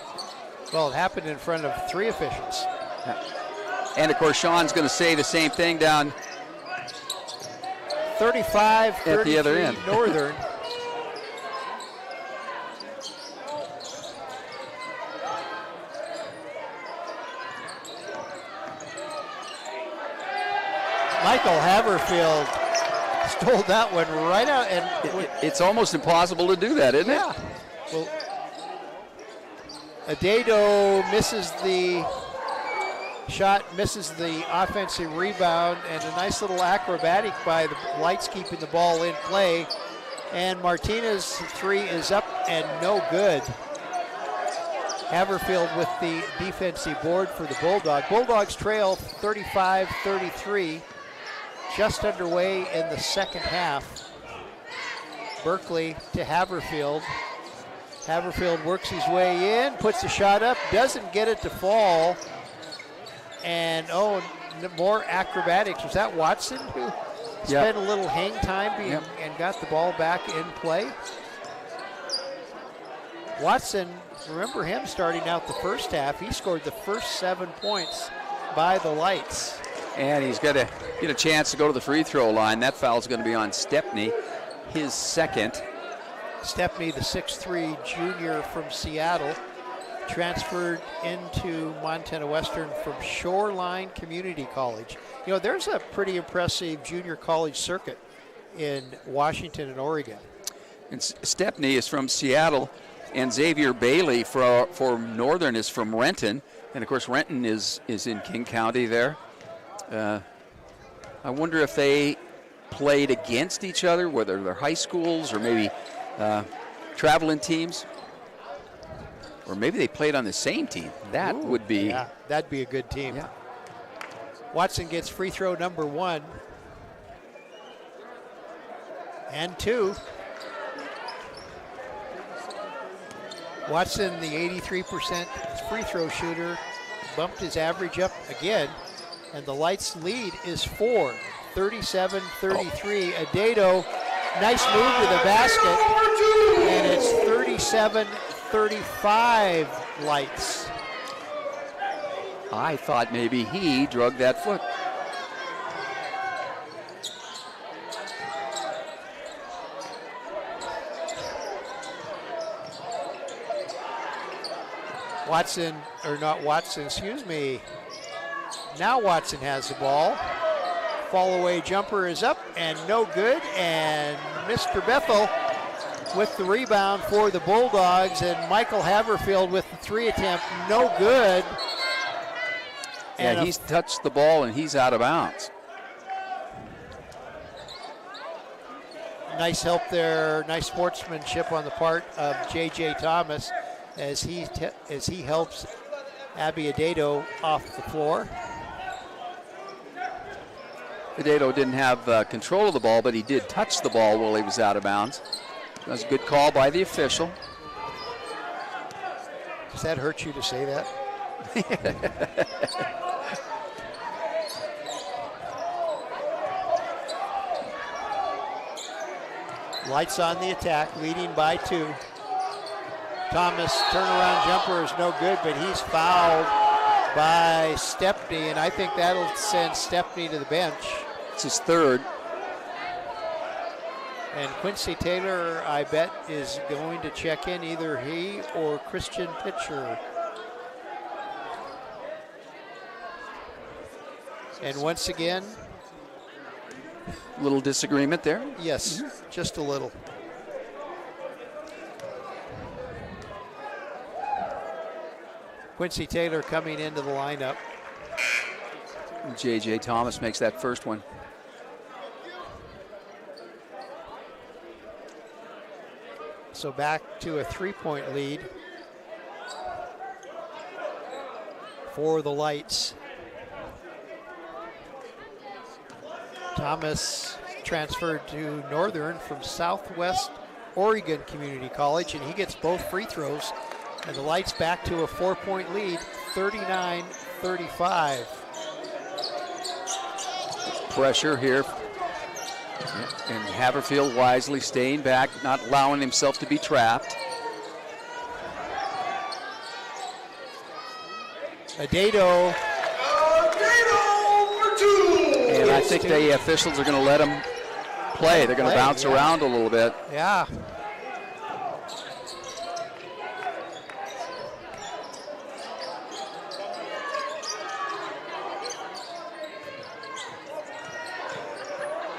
Well, it happened in front of 3 officials. And, of course, Sean's going to say the same thing down 35-33 at the other end. Northern. Michael Haverfield stole that one right out. And it's almost impossible to do that, isn't it? Well, Adato misses the shot, misses the offensive rebound, and a nice little acrobatic by the Lights keeping the ball in play. And Martinez's 3 is up and no good. Haverfield with the defensive board for the Bulldogs. Bulldogs trail 35-33. Just underway in the second half. Berkeley to Haverfield. Haverfield works his way in, puts the shot up, doesn't get it to fall. And more acrobatics. Was that Watson who spent a little hang time and got the ball back in play? Watson, remember him starting out the first half. He scored the first 7 points by the Lights. And he's got to get a chance to go to the free throw line. That foul's going to be on Stepney, his second. Stepney, the 6'3" junior from Seattle, transferred into Montana Western from Shoreline Community College. You know, there's a pretty impressive junior college circuit in Washington and Oregon. And Stepney is from Seattle, and Xavier Bailey for Northern is from Renton. And, of course, Renton is in King County there. I wonder if they played against each other, whether they're high schools or maybe traveling teams. Or maybe they played on the same team. That would be... Yeah, that'd be a good team. Yeah. Watson gets free throw number 1. And 2. Watson, the 83% free throw shooter, bumped his average up again. And the Lights' lead is 4, 37-33. Adedo, nice move to the basket. And it's 37-35 Lights. I thought maybe he drug that foot. Watson, or not Watson, excuse me. Now Watson has the ball. Fall away jumper is up and no good. And Mr. Bethel with the rebound for the Bulldogs, and Michael Haverfield with the 3 attempt, no good. And he's touched the ball and he's out of bounds. Nice help there, nice sportsmanship on the part of J.J. Thomas as he helps Abby Adedo off the floor. Adedo didn't have control of the ball, but he did touch the ball while he was out of bounds. That was a good call by the official. Does that hurt you to say that? Lights on the attack, leading by 2. Thomas, turnaround jumper is no good, but he's fouled by Stepney, and I think that'll send Stepney to the bench. It's his third. And Quincy Taylor, I bet, is going to check in, either he or Christian Pitcher. And once again, a little disagreement there. Yes, just a little. Quincy Taylor coming into the lineup. J.J. Thomas makes that first one. So back to a 3-point lead for the Lights. Thomas transferred to Northern from Southwest Oregon Community College, and he gets both free throws. And the Lights back to a 4-point lead, 39-35. Pressure here. And Haverfield wisely staying back, not allowing himself to be trapped. Adedo. For 2. And I think the officials are going to let him play. They're going to bounce around a little bit. Yeah.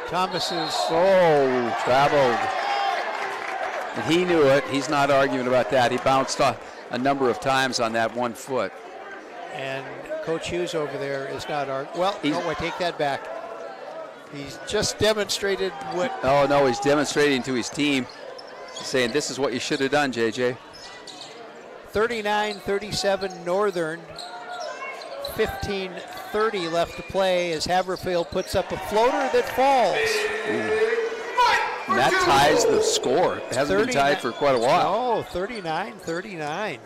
Thomas is traveled. And he knew it. He's not arguing about that. He bounced a number of times on that 1 foot. And Coach Hughes over there is not arguing. Well, no, I take that back. He's just demonstrated what. Oh, no, he's demonstrating to his team, saying this is what you should have done, JJ. 39-37 Northern. 15:30 left to play as Haverfield puts up a floater that falls. And that ties the score. It hasn't been tied for quite a while. Oh, 39-39.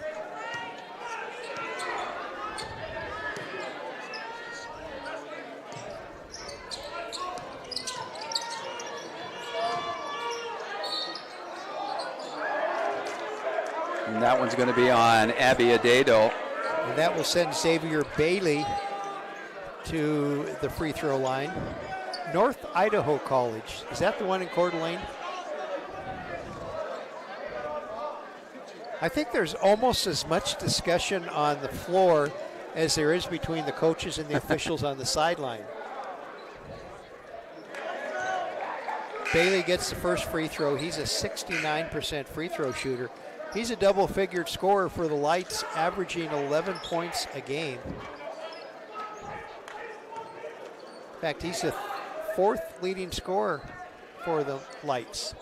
And that one's going to be on Abby Adedo. And that will send Xavier Bailey to the free throw line. North Idaho College. Is that the one in Coeur d'Alene? I think there's almost as much discussion on the floor as there is between the coaches and the officials on the sideline. Bailey gets the first free throw. He's a 69% free throw shooter. He's a double-figured scorer for the Lights, averaging 11 points a game. In fact, he's the fourth leading scorer for the Lights,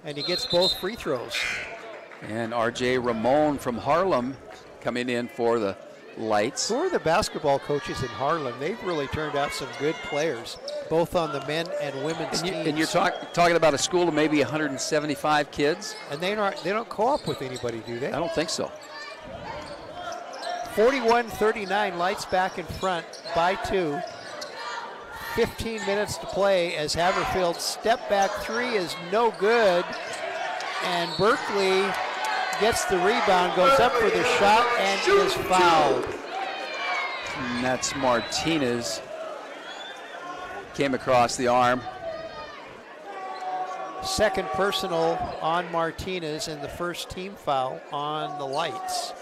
and he gets both free throws. And R.J. Ramon from Harlem coming in for the Lights. Who are the basketball coaches in Harlem? They've really turned out some good players, both on the men and women's teams. And you're talking about a school of maybe 175 kids? And they don't co-op with anybody, do they? I don't think so. 41-39, Lights back in front by 2. 15 minutes to play as Haverfield's step back three is no good. And Berkeley gets the rebound, goes up for the shot, and is fouled. And that's Martinez. Came across the arm. Second personal on Martinez and the first team foul on the Lights.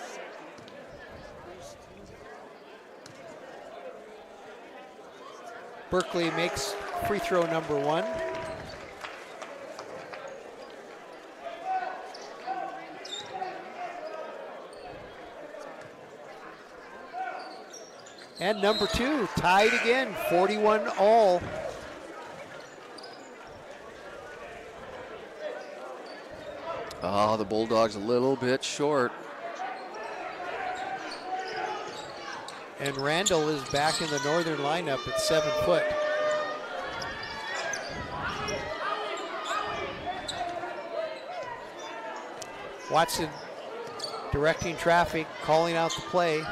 Berkeley makes free throw number 1. And number 2, tied again, 41 all. Oh, the Bulldogs a little bit short. And Randall is back in the northern lineup at 7 foot. Watson directing traffic, calling out the play.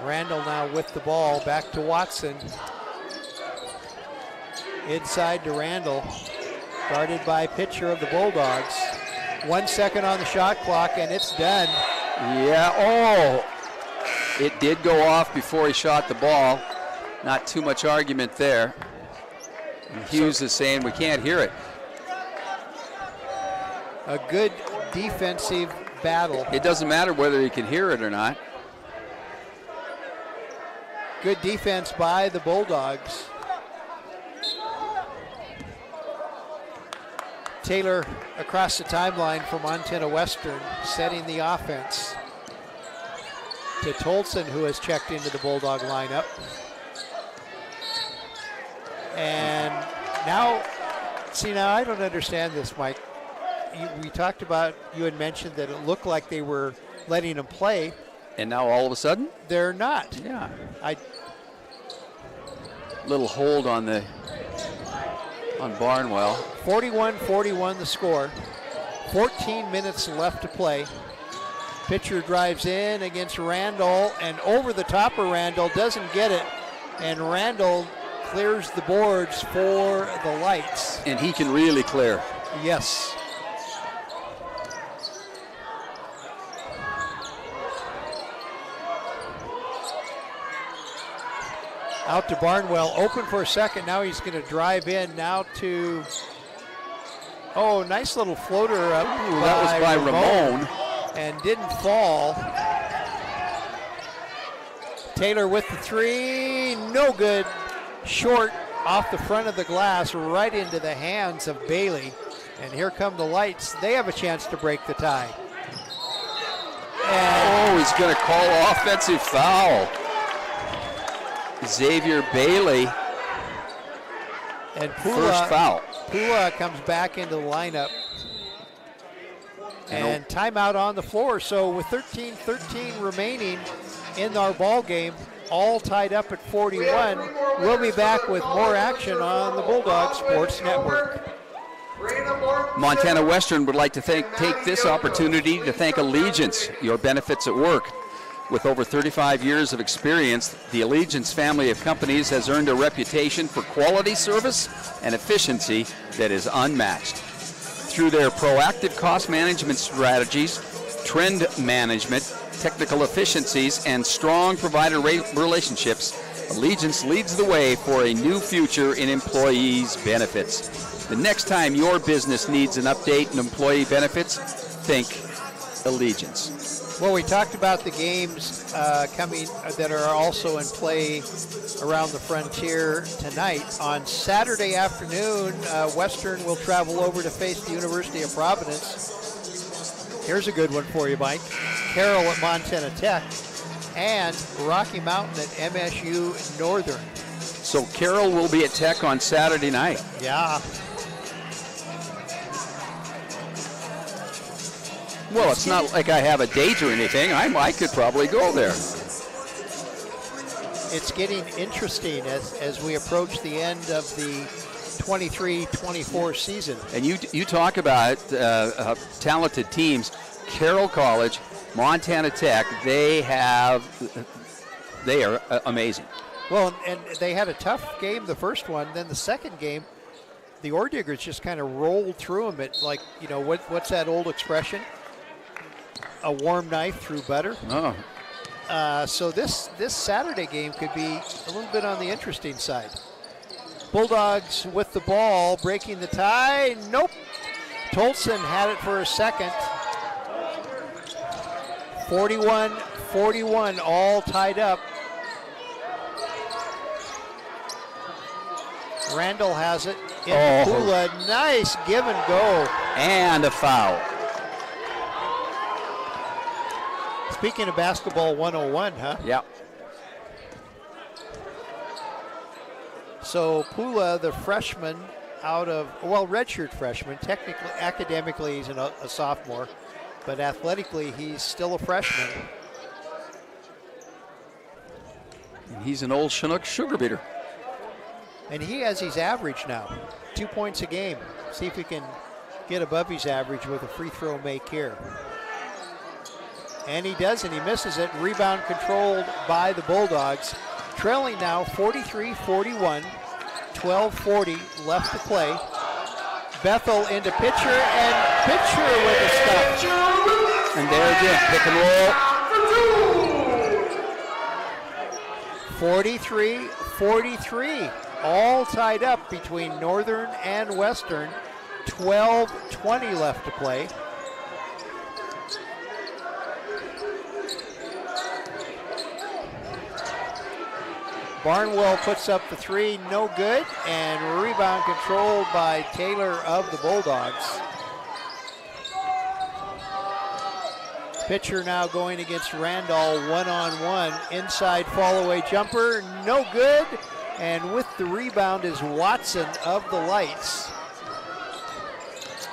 Randall now with the ball, back to Watson. Inside to Randall, guarded by pitcher of the Bulldogs. 1 second on the shot clock, and it's done. Yeah, oh, it did go off before he shot the ball. Not too much argument there. And Hughes is saying we can't hear it. A good defensive battle. It doesn't matter whether he can hear it or not. Good defense by the Bulldogs. Taylor across the timeline for Montana Western, setting the offense to Tolson, who has checked into the Bulldog lineup. And now, see, now I don't understand this, Mike. We talked about, you had mentioned that it looked like they were letting him play. And now all of a sudden? They're not. Yeah. Little hold on Barnwell. 41-41 the score. 14 minutes left to play. Pitcher drives in against Randall and over the top of Randall, doesn't get it. And Randall clears the boards for the Lights. And he can really clear. Yes. Out to Barnwell, open for a second. Now he's going to drive in now to, oh, nice little floater up. Ooh, that was by Ramon. And didn't fall. Taylor with the three, no good. Short off the front of the glass, right into the hands of Bailey. And here come the Lights. They have a chance to break the tie. And he's going to call offensive foul. Xavier Bailey, and first foul. Pula comes back into the lineup. And timeout on the floor. So with 13-13 remaining in our ball game, all tied up at 41, we'll be back with more action on the Bulldog Sports Network. Montana Western would like to take this opportunity to thank Allegiance, your benefits at work. With over 35 years of experience, the Allegiance family of companies has earned a reputation for quality service and efficiency that is unmatched. through their proactive cost management strategies, trend management, technical efficiencies, and strong provider relationships, Allegiance leads the way for a new future in employees' benefits. The next time your business needs an update in employee benefits, think Allegiance. Well, we talked about the games coming that are also in play around the Frontier tonight. On Saturday afternoon, Western will travel over to face the University of Providence. Here's a good one for you, Mike. Carroll at Montana Tech and Rocky Mountain at MSU Northern. So Carroll will be at Tech on Saturday night. Yeah. Well, it's not like I have a date or anything. I could probably go there. It's getting interesting as we approach the end of the 23-24 season. And you talk about talented teams. Carroll College, Montana Tech, they are amazing. Well, and they had a tough game, the first one. Then the second game, the Orediggers just kind of rolled through them. It like, you know, what's that old expression? A warm knife through butter. Oh. So this Saturday game could be a little bit on the interesting side. Bulldogs with the ball, breaking the tie. Nope. Tolson had it for a second. 41-41, all tied up. Randall has it. Pula, nice give and go. And a foul. Speaking of basketball 101, huh? Yeah. So Pula, the freshman redshirt freshman, technically, academically he's a sophomore, but athletically he's still a freshman. And he's an old Chinook sugar beater. And he has his average now, 2 points a game. See if we can get above his average with a free throw make here. And he does, and he misses it. Rebound controlled by the Bulldogs. Trailing now 43-41, 12:40 left to play. Bethel into Pitcher, and Pitcher with the stuff. And there again, pick and roll. 43-43, all tied up between Northern and Western. 12:20 left to play. Barnwell puts up the three, no good, and rebound controlled by Taylor of the Bulldogs. Pitcher now going against Randall one-on-one. Inside fall-away jumper, no good. And with the rebound is Watson of the Lights.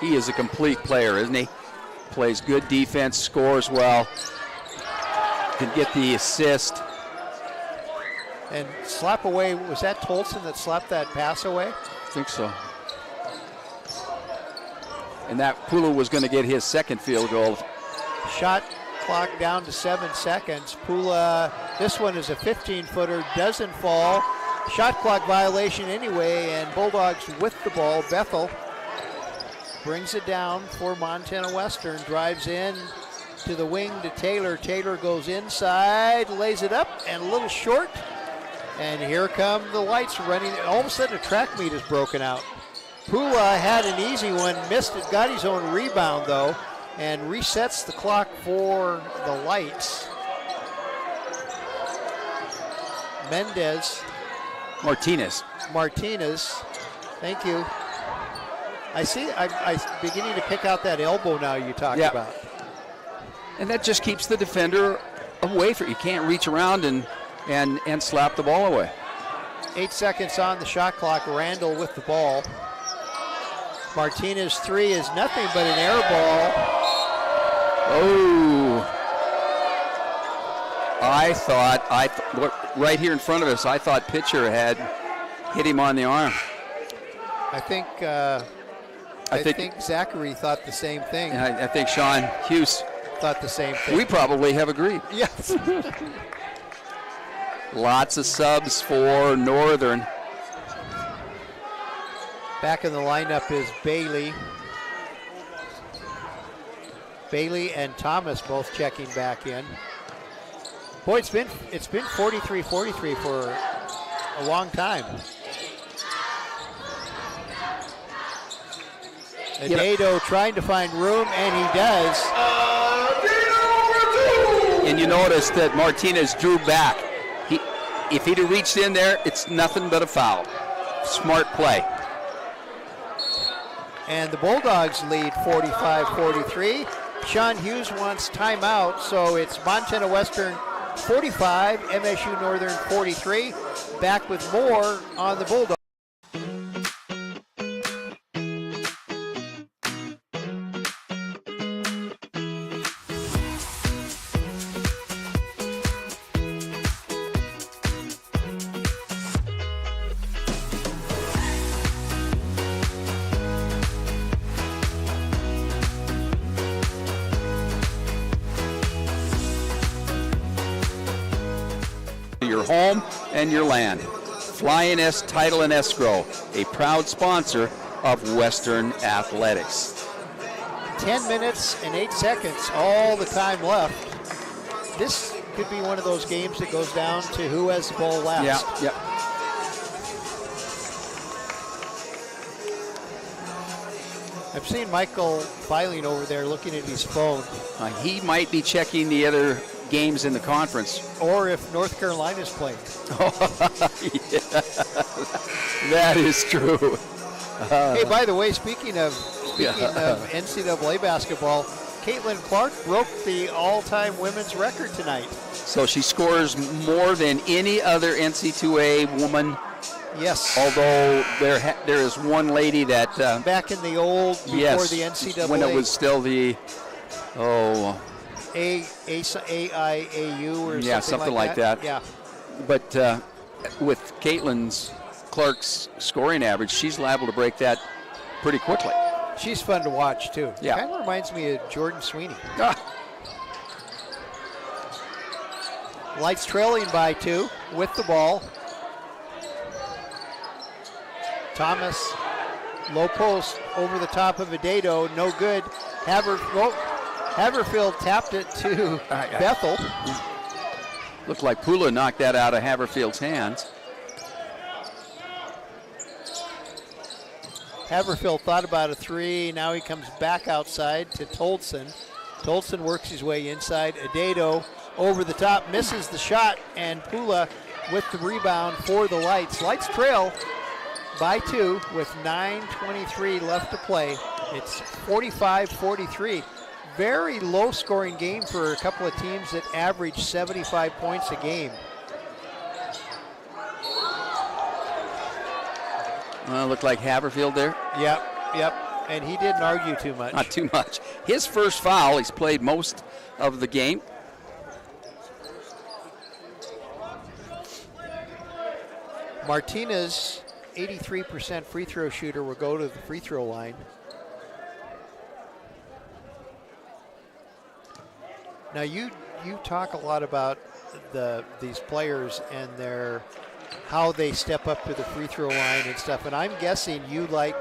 He is a complete player, isn't he? Plays good defense, scores well, can get the assist. And slap away, was that Tolson that slapped that pass away? I think so. And that Pula was going to get his second field goal. Shot clock down to 7 seconds. Pula, this one is a 15-footer, doesn't fall. Shot clock violation anyway, and Bulldogs with the ball. Bethel brings it down for Montana Western, drives in to the wing to Taylor. Taylor goes inside, lays it up, and a little short. And here come the Lights running. All of a sudden, a track meet is broken out. Pula had an easy one, missed it, got his own rebound, though, and resets the clock for the Lights. Martinez, thank you. I see, I'm beginning to pick out that elbow now you talked about. And that just keeps the defender away from you. You can't reach around and slap the ball away. 8 seconds on the shot clock. Randall with the ball. Martinez three is nothing but an air ball. Oh. Right here in front of us, I thought Pitcher had hit him on the arm. I think Zachary thought the same thing. And I think Sean Hughes thought the same thing. We probably have agreed. Yes. Lots of subs for Northern. Back in the lineup is Bailey. Bailey and Thomas both checking back in. Boy, it's been 43-43 for a long time. Adedo trying to find room, and he does. And you notice that Martinez drew back. If he'd have reached in there, it's nothing but a foul. Smart play. And the Bulldogs lead 45-43. Sean Hughes wants timeout, so it's Montana Western 45, MSU Northern 43. Back with more on the Bulldogs. Your home and your land. Flying S Title and Escrow, a proud sponsor of Western Athletics. 10 minutes and 8 seconds, all the time left. This could be one of those games that goes down to who has the ball last. Yeah. I've seen Michael Filing over there looking at his phone. He might be checking the other games in the conference. Or if North Carolina's playing. Yeah, that is true. Hey, by the way, speaking of NCAA basketball, Caitlin Clark broke the all-time women's record tonight. So she scores more than any other NC2A woman. Yes. Although there is one lady that back in the old before the NCAA, when it was still the AIAU or something like that. Yeah. But with Clark's scoring average, she's liable to break that pretty quickly. She's fun to watch too. Yeah. Kind of reminds me of Jordan Sweeney. Lights trailing by 2 with the ball. Thomas, low post over the top of Adedo, no good. Haverfield tapped it to Bethel. Looked like Pula knocked that out of Haverfield's hands. Haverfield thought about a 3. Now he comes back outside to Toldson. Toldson works his way inside. Adedo over the top, misses the shot, and Pula with the rebound for the Lights. Lights trail by 2 with 9:23 left to play. It's 45-43. Very low scoring game for a couple of teams that average 75 points a game. Looked like Haverfield there. Yep. And he didn't argue too much. Not too much. His first foul, he's played most of the game. Martinez, 83% free throw shooter, will go to the free throw line. Now you talk a lot about these players and how they step up to the free throw line and stuff, and I'm guessing you like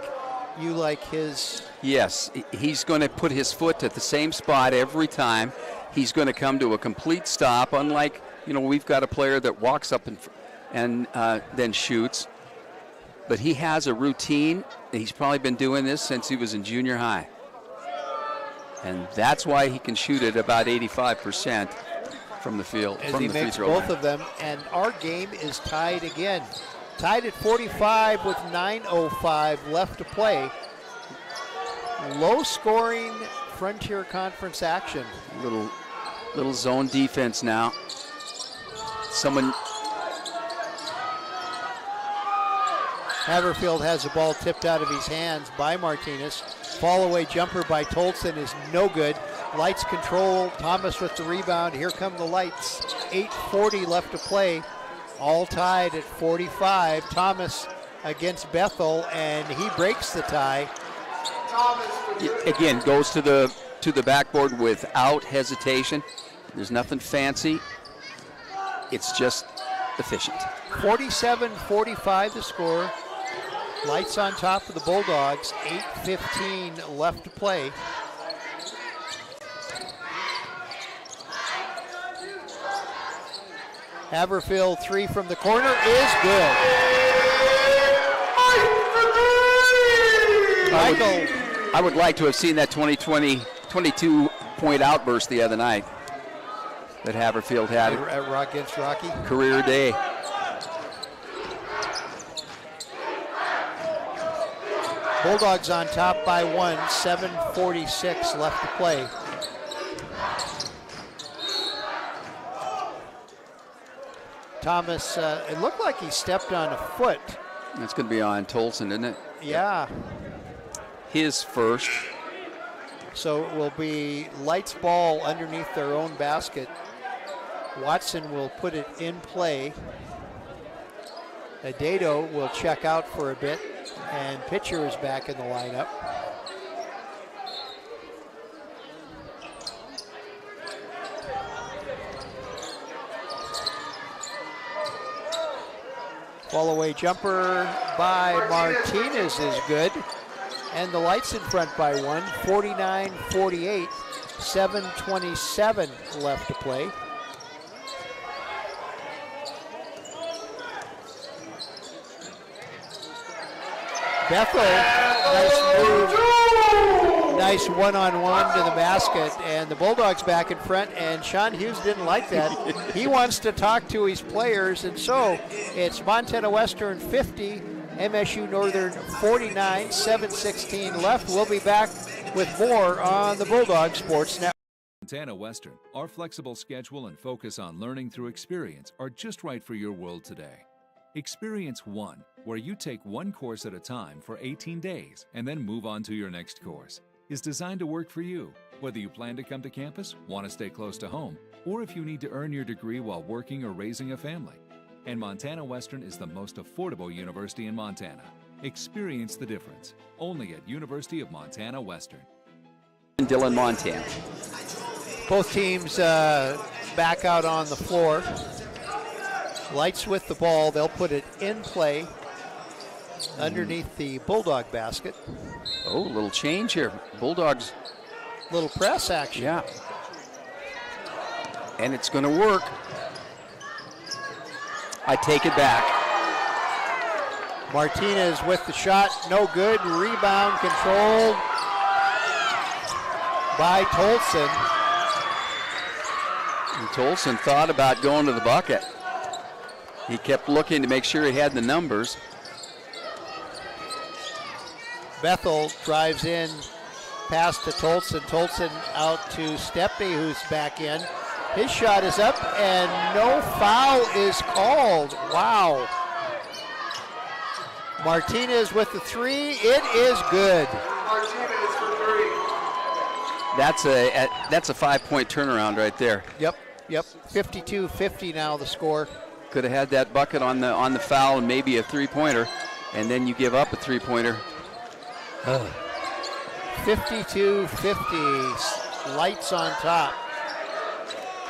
his. Yes, he's going to put his foot at the same spot every time. He's going to come to a complete stop. Unlike we've got a player that walks up and then shoots, but he has a routine. He's probably been doing this since he was in junior high. And that's why he can shoot at about 85% from the field, as from he the free makes throw both line. of them. And our game is tied again. Tied at 45 with 9:05 left to play. Low scoring Frontier Conference action. Little zone defense now. Haverfield has the ball tipped out of his hands by Martinez. Fall away jumper by Toldson is no good. Lights control. Thomas with the rebound. Here come the Lights. 8:40 left to play. All tied at 45. Thomas against Bethel, and he breaks the tie. Again, goes to the backboard without hesitation. There's nothing fancy. It's just efficient. 47-45 the score. Lights on top of the Bulldogs. 8:15 left to play. Haverfield 3 from the corner is good. Michael. I would like to have seen that 22-point outburst the other night that Haverfield had. Against Rocky. Career day. Bulldogs on top by 1, 7:46 left to play. Thomas, it looked like he stepped on a foot. That's going to be on Tolson, isn't it? Yeah. His first. So it will be Lights ball underneath their own basket. Watson will put it in play. Adedo will check out for a bit, and Pitcher is back in the lineup. Fall away jumper by Martinez is good. And the Lights in front by 1, 49-48, 7:27 left to play. Bethel, nice move, nice one-on-one to the basket, and the Bulldogs back in front, and Sean Hughes didn't like that. He wants to talk to his players, and so it's Montana Western 50, MSU Northern 49, 7:16 left. We'll be back with more on the Bulldog Sports Network. Montana Western, our flexible schedule and focus on learning through experience are just right for your world today. Experience 1, where you take one course at a time for 18 days and then move on to your next course, is designed to work for you, whether you plan to come to campus, want to stay close to home, or if you need to earn your degree while working or raising a family. And Montana Western is the most affordable university in Montana. Experience the difference, only at University of Montana Western. Dillon, Montana. Both teams back out on the floor. Lights with the ball, they'll put it in play underneath the Bulldog basket. Oh, a little change here. Bulldogs. Little press action. Yeah. And it's going to work. I take it back. Martinez with the shot, no good. Rebound controlled by Tolson. And Tolson thought about going to the bucket. He kept looking to make sure he had the numbers. Bethel drives in, pass to Tolson. Tolson out to Stepney, who's back in. His shot is up, and no foul is called. Wow. Martinez with the 3. It is good. Martinez for 3. That's a 5-point turnaround right there. Yep. 52-50 now the score. Could have had that bucket on the foul and maybe a three-pointer, and then you give up a three-pointer. 52-50. Lights on top.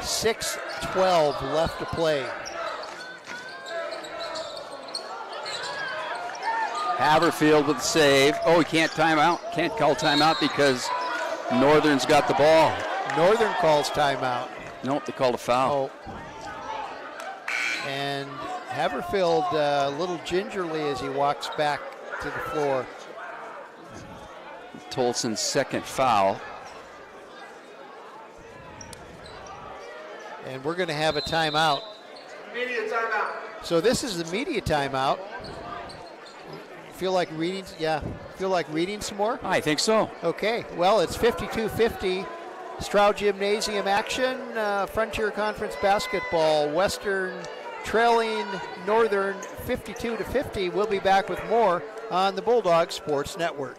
6:12 left to play. Haverfield with the save. Oh, he can't timeout. Can't call timeout because Northern's got the ball. Northern calls timeout. Nope, they called a foul. Oh. And Haverfield a little gingerly as he walks back to the floor. Tolson's second foul. And we're going to have a timeout. Media timeout. So this is the media timeout. Feel like reading? Yeah. Feel like reading some more? I think so. Okay. Well, it's 52-50. Stroud Gymnasium action. Frontier Conference basketball. Western trailing Northern 52-50. We'll be back with more on the Bulldog Sports Network.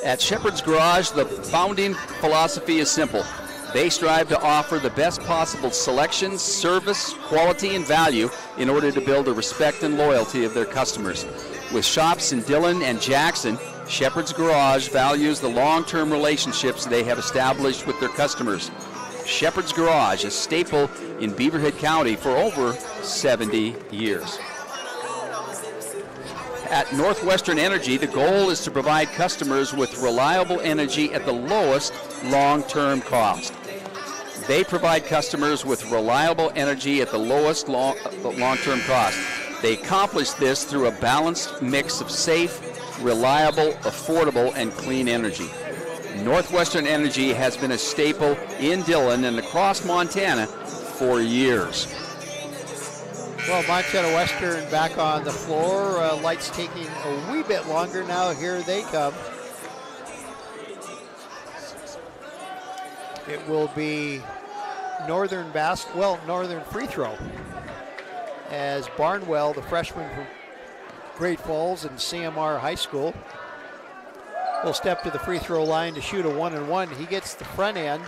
At Shepherd's Garage, the founding philosophy is simple. They strive to offer the best possible selection, service, quality, and value in order to build the respect and loyalty of their customers. With shops in Dillon and Jackson, Shepherd's Garage values the long-term relationships they have established with their customers. Shepherd's Garage, a staple in Beaverhead County for over 70 years. At Northwestern Energy, the goal is to provide customers with reliable energy at the lowest long-term cost. They provide customers with reliable energy at the lowest long-term cost. They accomplish this through a balanced mix of safe, reliable, affordable, and clean energy. Northwestern Energy has been a staple in Dillon and across Montana for years. Well, Montana Western back on the floor. Lights taking a wee bit longer now. Here they come. It will be Northern free throw, as Barnwell, the freshman from Great Falls and CMR High School, will step to the free throw line to shoot a 1-and-1. He gets the front end.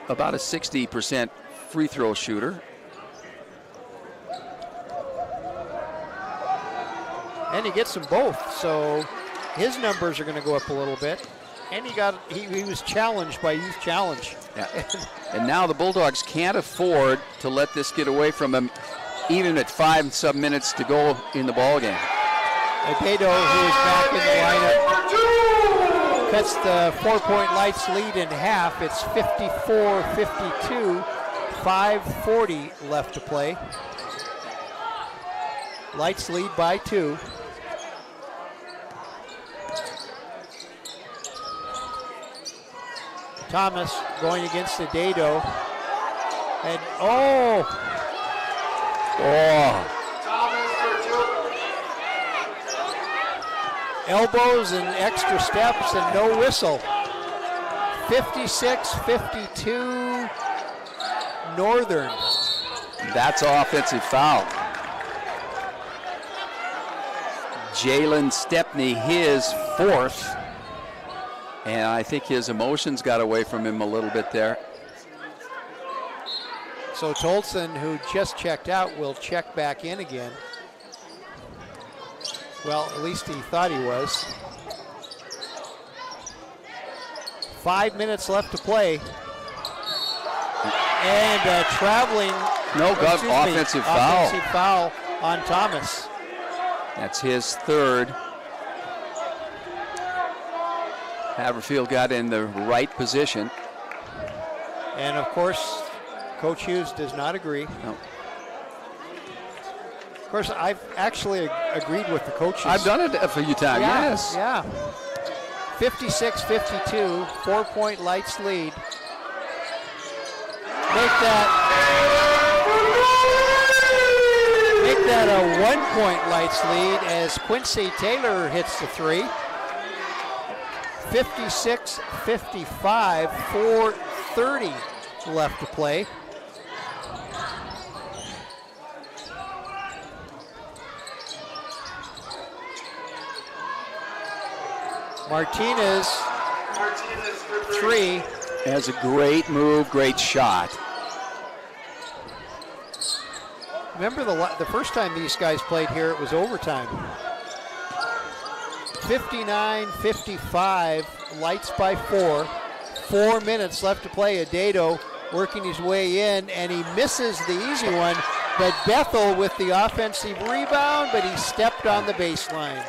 About a 60% free throw shooter. And he gets them both, so his numbers are going to go up a little bit. And he was challenged by Youth Challenge. Yeah. And now the Bulldogs can't afford to let this get away from him, even at 5 and some minutes to go in the ball game. Adedo, who is back in the lineup, cuts the 4-point Lights lead in half. It's 54-52, 5:40 left to play. Lights lead by 2. Thomas going against Adedo. And elbows and extra steps and no whistle. 56-52 Northern. That's offensive foul. Jalen Stepney, his 4th. And I think his emotions got away from him a little bit there. So Tolson, who just checked out, will check back in again. Well, at least he thought he was. 5 minutes left to play. And traveling. Offensive foul. Offensive foul on Thomas. That's his 3rd. Haverfield got in the right position. And of course, Coach Hughes does not agree. No. Of course, I've actually agreed with the coaches. I've done it a few times, yes. Yeah. 56-52, 4-point Lights lead. Make that a 1-point Lights lead as Quincy Taylor hits the 3. 56-55, 4:30 left to play. Martinez, 3. Has a great move, great shot. Remember the first time these guys played here, it was overtime. 59-55, Lights by 4. 4 minutes left to play. Adedo working his way in, and he misses the easy one, but Bethel with the offensive rebound, but he stepped on the baseline.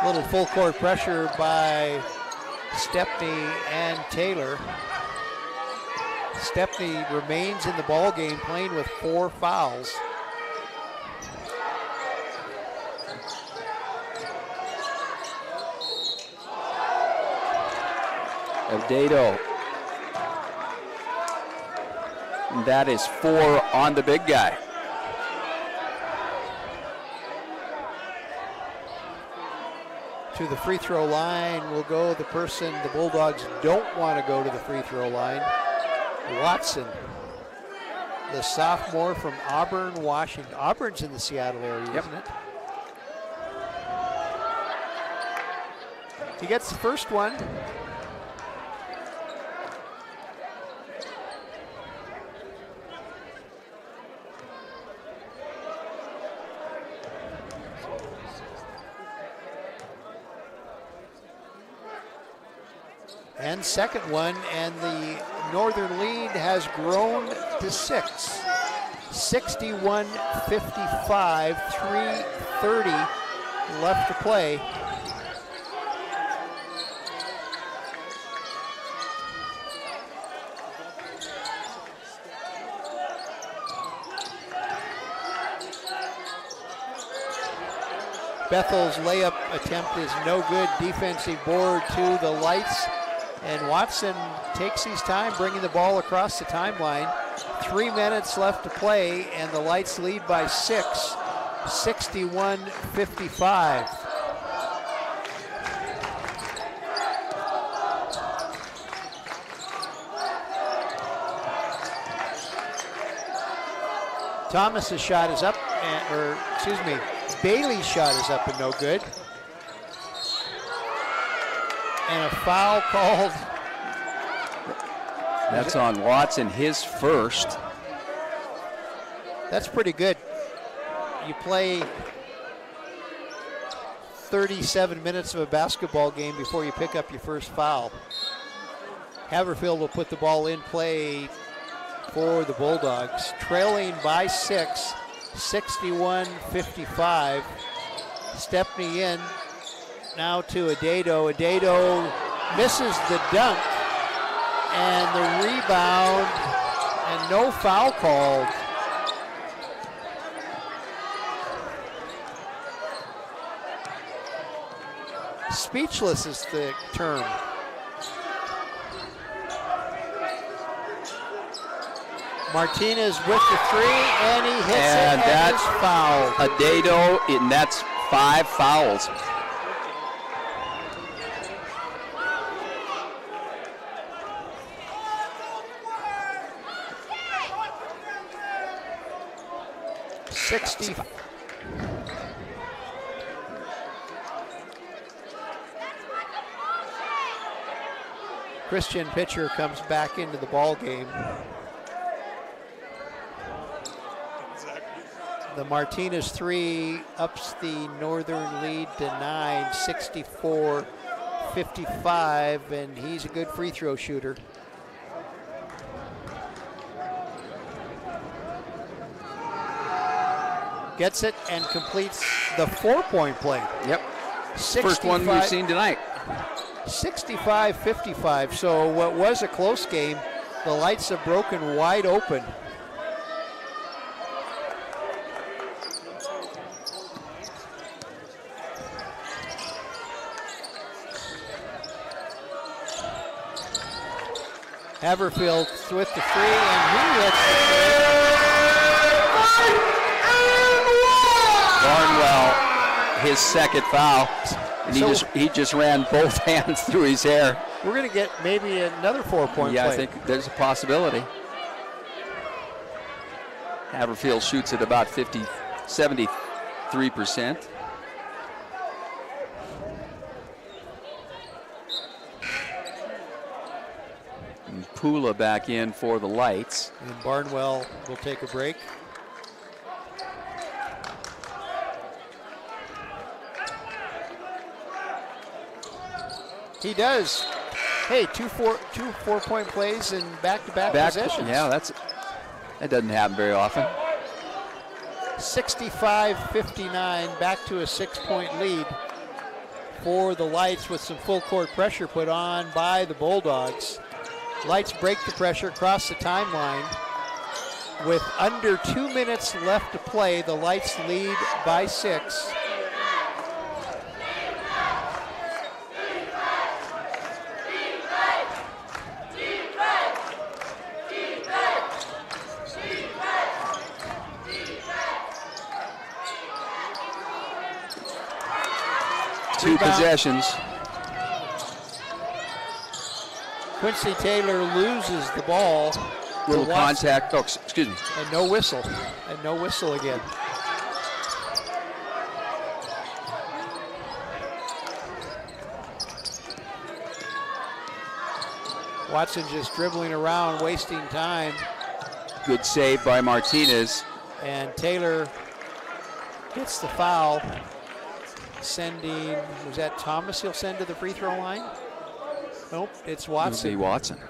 Little full court pressure by Stepney and Taylor. Stepney remains in the ball game, playing with 4 fouls. Adedo. That is 4 on the big guy. To the free throw line will go the person the Bulldogs don't want to go to the free throw line. Watson, the sophomore from Auburn, Washington. Auburn's in the Seattle area, isn't it? He gets the first one. And second one, and the Northern lead has grown to 6. 61-55, 3:30 left to play. Bethel's layup attempt is no good. Defensive board to the Lights. And Watson takes his time bringing the ball across the timeline. 3 minutes left to play, and the Lights lead by 6, 61-55. Thomas's shot is up, Bailey's shot is up and no good. And a foul called. That's on Watson, his first. That's pretty good. You play 37 minutes of a basketball game before you pick up your first foul. Haverfield will put the ball in play for the Bulldogs. Trailing by 6, 61-55. Stepney in. Now to Adedo. Adedo misses the dunk and the rebound, and no foul called. Speechless is the term. Martinez with the 3, and he hits it, and that's fouled. Adedo, and that's 5 fouls. Christian Pitcher comes back into the ball game. The Martinez 3 ups the Northern lead to 9, 64-55, and he's a good free throw shooter. Gets it and completes the 4-point play. Yep. First one we've seen tonight. 65-55. So what was a close game, the Lights have broken wide open. Haverfield with the 3, and he hits the 3. Barnwell, his second foul, and he just ran both hands through his hair. We're going to get maybe another 4-point play. Yeah, I think there's a possibility. Haverfield shoots at about 73%. And Pula back in for the Lights. And Barnwell will take a break. He does. Hey, two 4-point plays in back-to-back possessions. Yeah, that doesn't happen very often. 65-59, back to a 6-point lead for the Lights with some full court pressure put on by the Bulldogs. Lights break the pressure across the timeline. With under 2 minutes left to play, the Lights lead by 6. Two possessions. Quincy Taylor loses the ball. Little contact. Oh, excuse me. And no whistle. And no whistle again. Watson just dribbling around, wasting time. Good save by Martinez. And Taylor gets the foul. Sending, was that Thomas he'll send to the free throw line? Nope, it's Watson. Watson.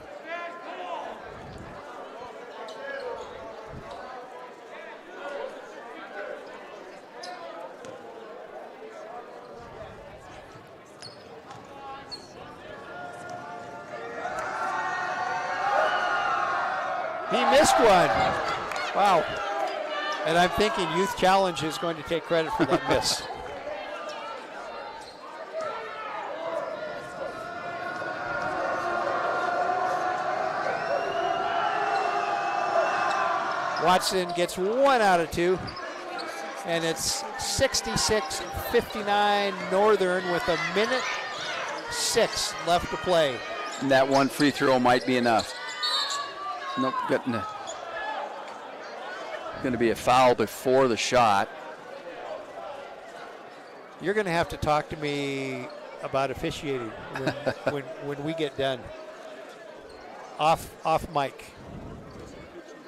he missed one. Wow. And I'm thinking Youth Challenge is going to take credit for that miss. Watson gets 1 out of 2. And it's 66-59 Northern with 1:06 left to play. And that one free throw might be enough. Nope, going to be a foul before the shot. You're going to have to talk to me about officiating when we get done. Off mic.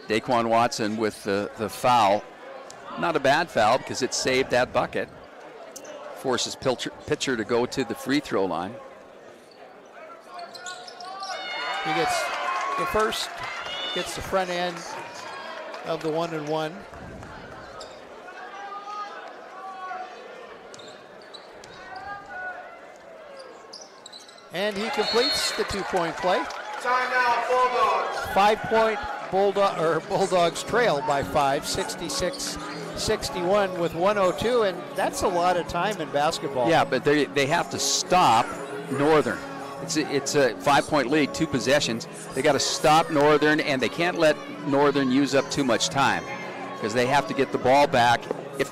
Daquan Watson with the foul. Not a bad foul because it saved that bucket. Forces pitcher to go to the free throw line. He gets the first, gets the front end of the 1-and-1. And he completes the 2-point play. Timeout, Bulldogs. 5-point Bulldogs trail by 5, 66-61 with 1:02, and that's a lot of time in basketball. Yeah, but they have to stop Northern. It's a 5-point lead, 2 possessions. They got to stop Northern, and they can't let Northern use up too much time because they have to get the ball back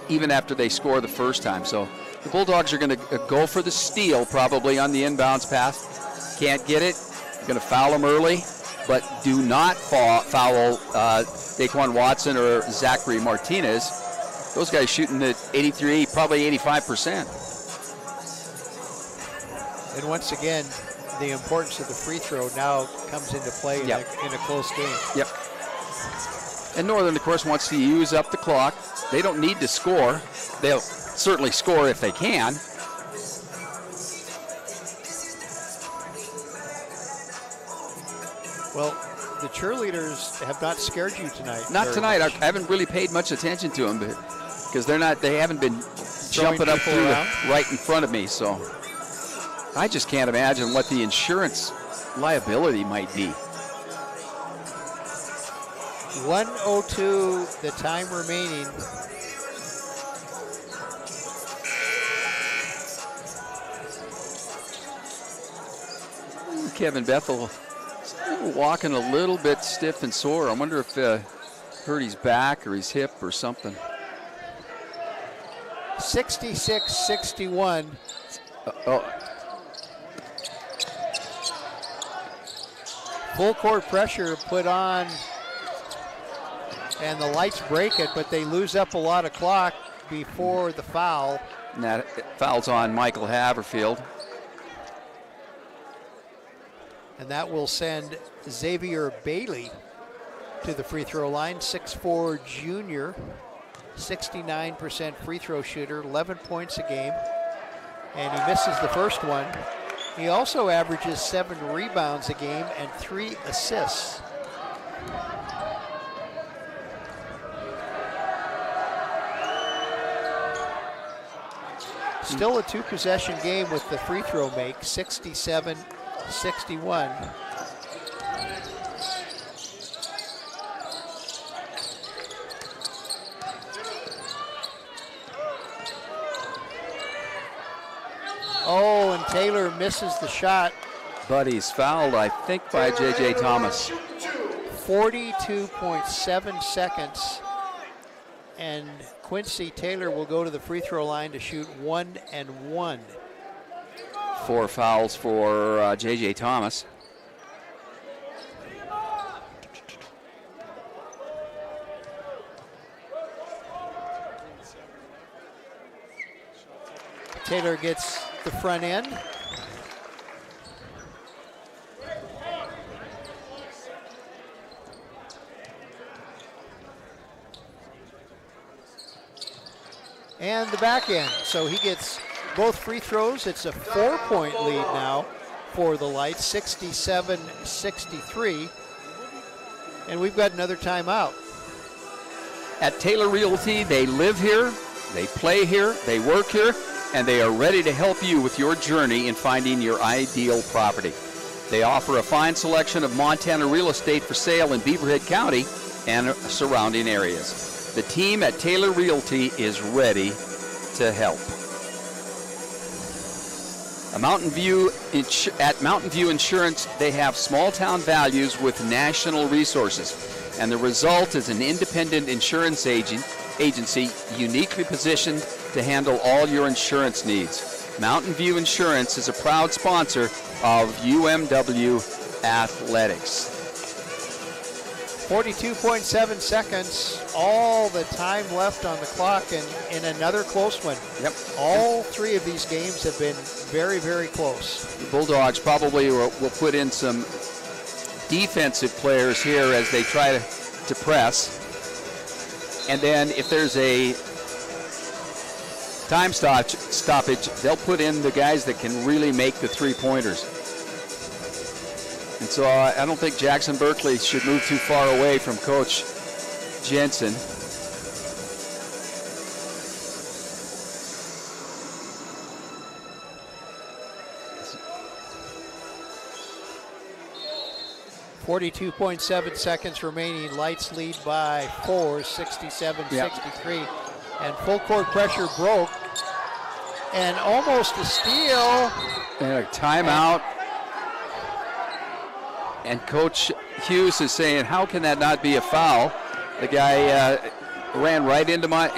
even after they score the first time. So the Bulldogs are going to go for the steal probably on the inbounds pass. Can't get it. Going to foul them early, but do not foul Daquan Watson or Zachary Martinez. Those guys shooting at 83, probably 85%. And once again, the importance of the free throw now comes into play in a close game. Yep. And Northern, of course, wants to use up the clock. They don't need to score. They'll certainly score if they can. Well, the cheerleaders have not scared you tonight. Not tonight. Much. I haven't really paid much attention to them because they haven't been jumping up through right in front of me. So I just can't imagine what the insurance liability might be. 1:02, the time remaining. Kevin Bethel walking a little bit stiff and sore. I wonder if hurt his back or his hip or something. 66-61. Full court pressure put on, and the lights break it, but they lose up a lot of clock before the foul. And that foul's on Michael Haverfield. And that will send Xavier Bailey to the free throw line, 6'4" junior, 69% free throw shooter, 11 points a game. And he misses the first one. He also averages 7 rebounds a game and 3 assists. Still a 2-possession game with the free throw make, 67-61. Oh, and Taylor misses the shot. But he's fouled, I think, by J.J. Thomas. 42.7 seconds. And Quincy Taylor will go to the free throw line to shoot 1 and 1. 4 fouls for J.J. Thomas. Taylor gets the front end. And the back end. So he gets both free throws. It's a 4-point lead now for the Lights, 67-63. And we've got another timeout. At Taylor Realty, they live here, they play here, they work here, and they are ready to help you with your journey in finding your ideal property. They offer a fine selection of Montana real estate for sale in Beaverhead County and surrounding areas. The team at Taylor Realty is ready to help. At Mountain View Insurance, they have small town values with national resources, and the result is an independent insurance agency uniquely positioned to handle all your insurance needs. Mountain View Insurance is a proud sponsor of UMW Athletics. 42.7 seconds, all the time left on the clock, and in another close one. Yep. All three of these games have been very, very close. The Bulldogs probably will put in some defensive players here as they try to press. And then if there's a time stoppage, they'll put in the guys that can really make the three-pointers. And so I don't think Jackson Berkeley should move too far away from Coach Jensen. .7 seconds remaining. Lights lead by 4, 67-63. And full court pressure broke. And almost a steal. And a timeout. And Coach Hughes is saying, how can that not be a foul? The guy ran right into my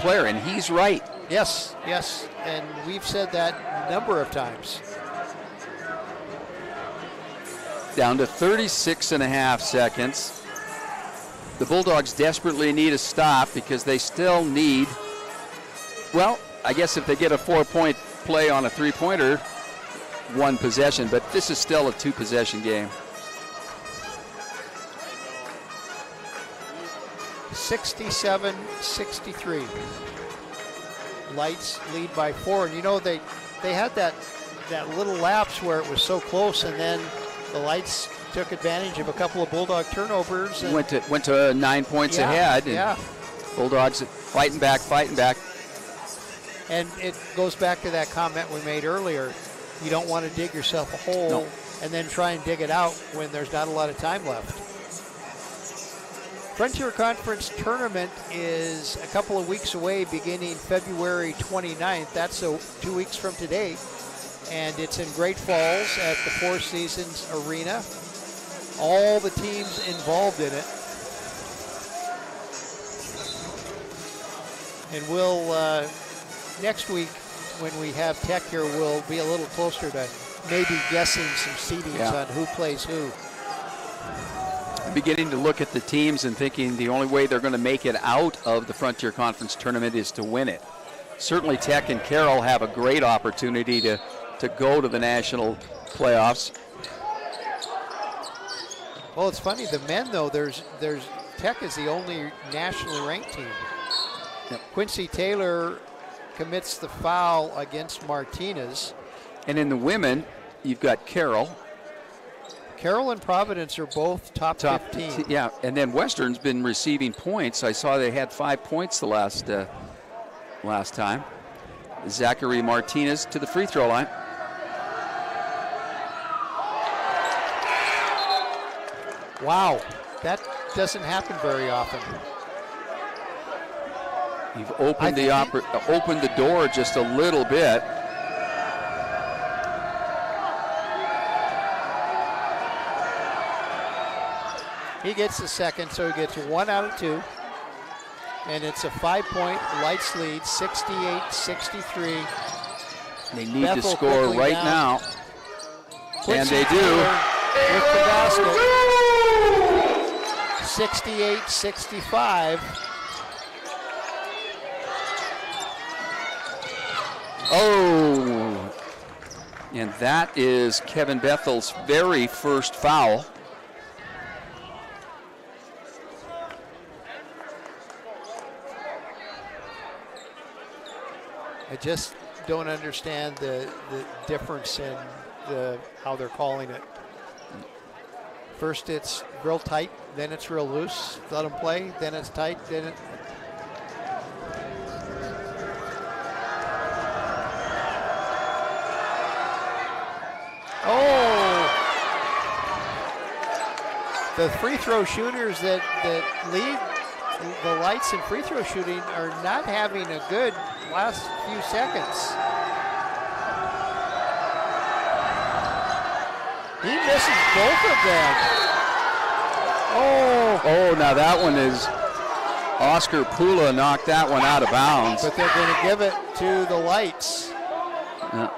player, and he's right. Yes, yes, and we've said that a number of times. Down to 36.5 seconds. The Bulldogs desperately need a stop because they still need, well, I guess if they get a 4-point play on a three-pointer, one possession, but this is still a two-possession game. 67-63. Lights lead by 4, and you know they had that little lapse where it was so close, and then the Lights took advantage of a couple of Bulldog turnovers. And went to 9 points ahead. And Bulldogs fighting back. And it goes back to that comment we made earlier. You don't want to dig yourself a hole and then try and dig it out when there's not a lot of time left. Frontier Conference Tournament is a couple of weeks away, beginning February 29th. That's 2 weeks from today. And it's in Great Falls at the Four Seasons Arena. All the teams involved in it. And we'll, next week, when we have Tech here, we'll be a little closer to maybe guessing some seedings on who plays who. I'm beginning to look at the teams and thinking the only way they're going to make it out of the Frontier Conference Tournament is to win it. Certainly Tech and Carroll have a great opportunity to go to the national playoffs. Well, it's funny, the men though, there's Tech is the only nationally ranked team. Yep. Quincy Taylor commits the foul against Martinez. And in the women, you've got Carroll. Carroll and Providence are both top 15. Yeah, and then Western's been receiving points. I saw they had 5 points the last time. Zachary Martinez to the free throw line. Wow, that doesn't happen very often. You've opened the door just a little bit. He gets the second, so he gets 1 out of 2. And it's a 5-point Lights lead, 68-63. They need Bethel to score right down. now. And they do. With the basket. 68-65. Oh, and that is Kevin Bethel's very first foul. I just don't understand the difference in how they're calling it. First it's real tight, then it's real loose. Let them play, then it's tight, then it. Oh, the free throw shooters that lead the Lights in free throw shooting are not having a good last few seconds. He misses both of them. Oh, now that one is Oscar Pula knocked that one out of bounds. But they're going to give it to the Lights. Yeah.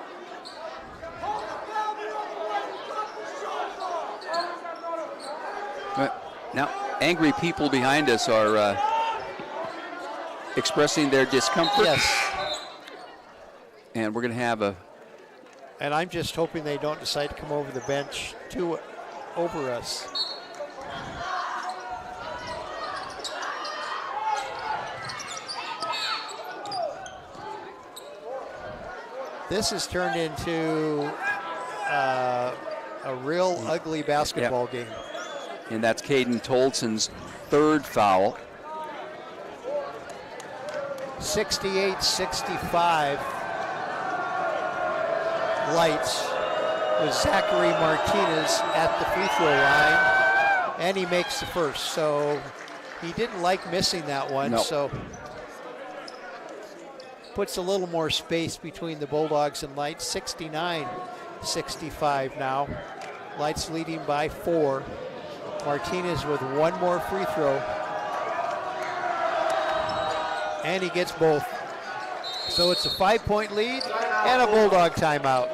Now, angry people behind us are expressing their discomfort. Yes. And we're going to have a... And I'm just hoping they don't decide to come over the bench over us. This has turned into a real ugly basketball game. And that's Caden Tolson's third foul. 68-65. Lights with Zachary Martinez at the free throw line. And he makes the first. So he didn't like missing that one. No. So puts a little more space between the Bulldogs and Lights. 69-65 now. Lights leading by 4. Martinez with one more free throw. And he gets both. So it's a 5-point lead and a Bulldog timeout.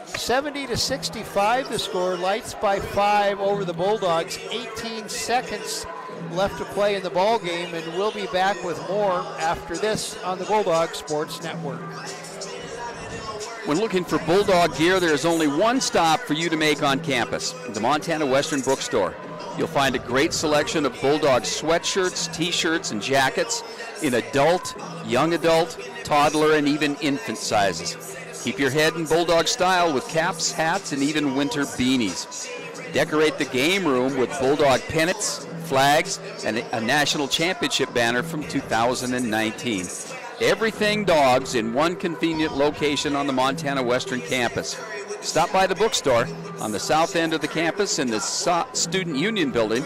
70-65 the score. Lights by 5 over the Bulldogs. 18 seconds left to play in the ball game, and we'll be back with more after this on the Bulldog Sports Network. When looking for Bulldog gear, there's only one stop for you to make on campus, the Montana Western Bookstore. You'll find a great selection of Bulldog sweatshirts, t-shirts, and jackets in adult, young adult, toddler, and even infant sizes. Keep your head in Bulldog style with caps, hats, and even winter beanies. Decorate the game room with Bulldog pennants, flags, and a national championship banner from 2019. Everything dogs in one convenient location on the Montana Western campus. Stop by the bookstore on the south end of the campus in the Student Union building.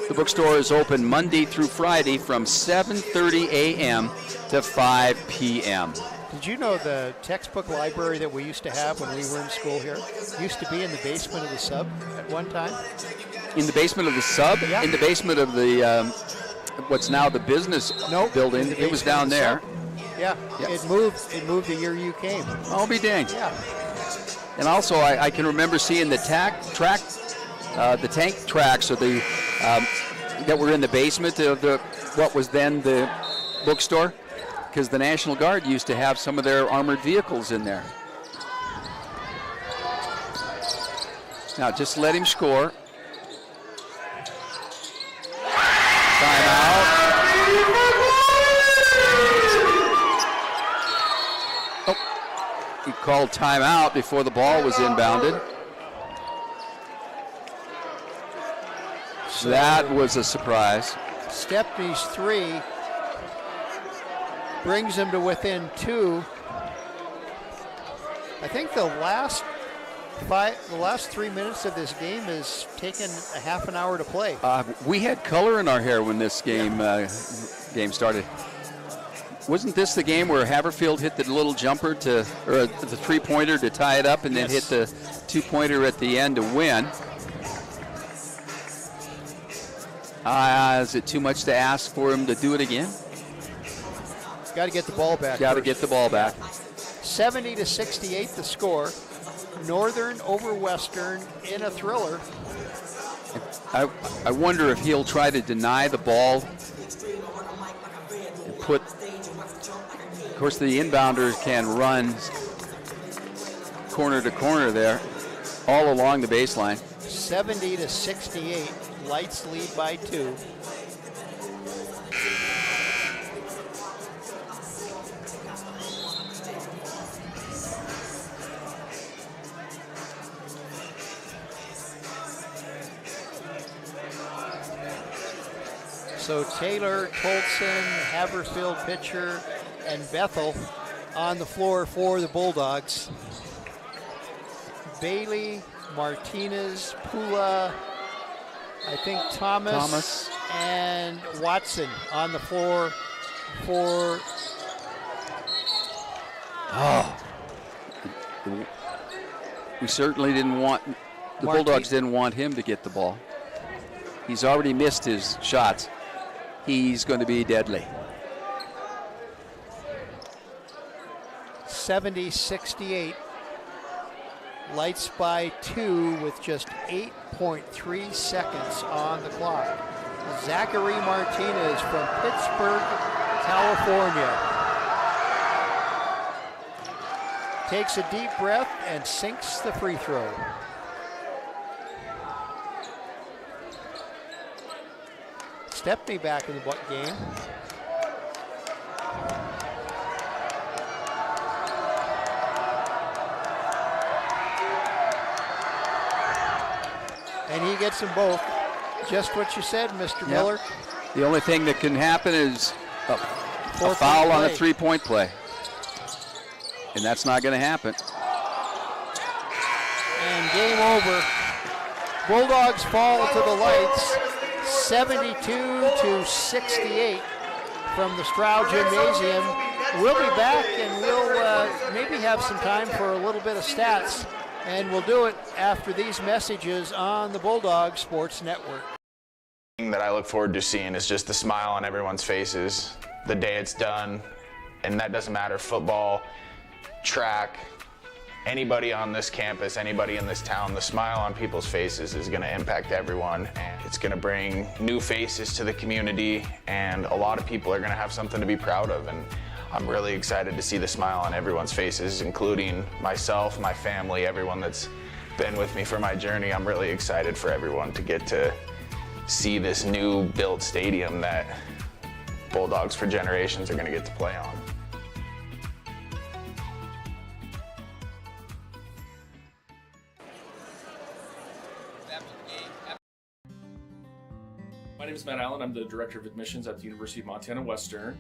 The bookstore is open Monday through Friday from 7:30 a.m. to 5 p.m. Did you know the textbook library that we used to have when we were in school here used to be in the basement of the sub at one time? In the basement of the sub? Yeah. In the basement of the, what's now the business building. It was down there. Yeah, Yeah. It moved the year you came. I'll be danged. Yeah. And also, I can remember seeing the tank tracks, or the that were in the basement of what was then the bookstore, because the National Guard used to have some of their armored vehicles in there. Now, just let him score. Timeout. He called timeout before the ball was inbounded. So that was a surprise. Stepney's 3 brings him to within 2. I think the last 3 minutes of this game has taken a half an hour to play. We had color in our hair when this game started. Wasn't this the game where Haverfield hit the little jumper or the three-pointer to tie it up, and then hit the two-pointer at the end to win? Is it too much to ask for him to do it again? Got to get the ball back. Got to get the ball back. 70-68 the score. Northern over Western in a thriller. I wonder if he'll try to deny the ball and put. Of course, the inbounder can run corner to corner there, all along the baseline. 70-68. Lights lead by 2. So Taylor, Tolson, Haverfield pitcher, and Bethel on the floor for the Bulldogs. Bailey, Martinez, Pula, I think Thomas, and Watson on the floor for. We certainly didn't want, the Bulldogs didn't want him to get the ball. He's already missed his shots. He's going to be deadly. 70-68. Lights by 2 with just 8.3 seconds on the clock. Zachary Martinez from Pittsburgh, California. Takes a deep breath and sinks the free throw. Stepney back in the game. And he gets them both. Just what you said, Mr. Miller. The only thing that can happen is a foul on a three-point play. And that's not going to happen. And game over. Bulldogs fall to the lights, 72-68 from the Stroud Gymnasium. We'll be back and we'll maybe have some time for a little bit of stats. And we'll do it after these messages on the Bulldog Sports Network. The thing that I look forward to seeing is just the smile on everyone's faces the day it's done. And that doesn't matter, football, track, anybody on this campus, anybody in this town, the smile on people's faces is going to impact everyone. And it's going to bring new faces to the community, and a lot of people are going to have something to be proud of. And I'm really excited to see the smile on everyone's faces, including myself, my family, everyone that's been with me for my journey. I'm really excited for everyone to get to see this new built stadium that Bulldogs for generations are going to get to play on. My name is Matt Allen. I'm the Director of Admissions at the University of Montana Western.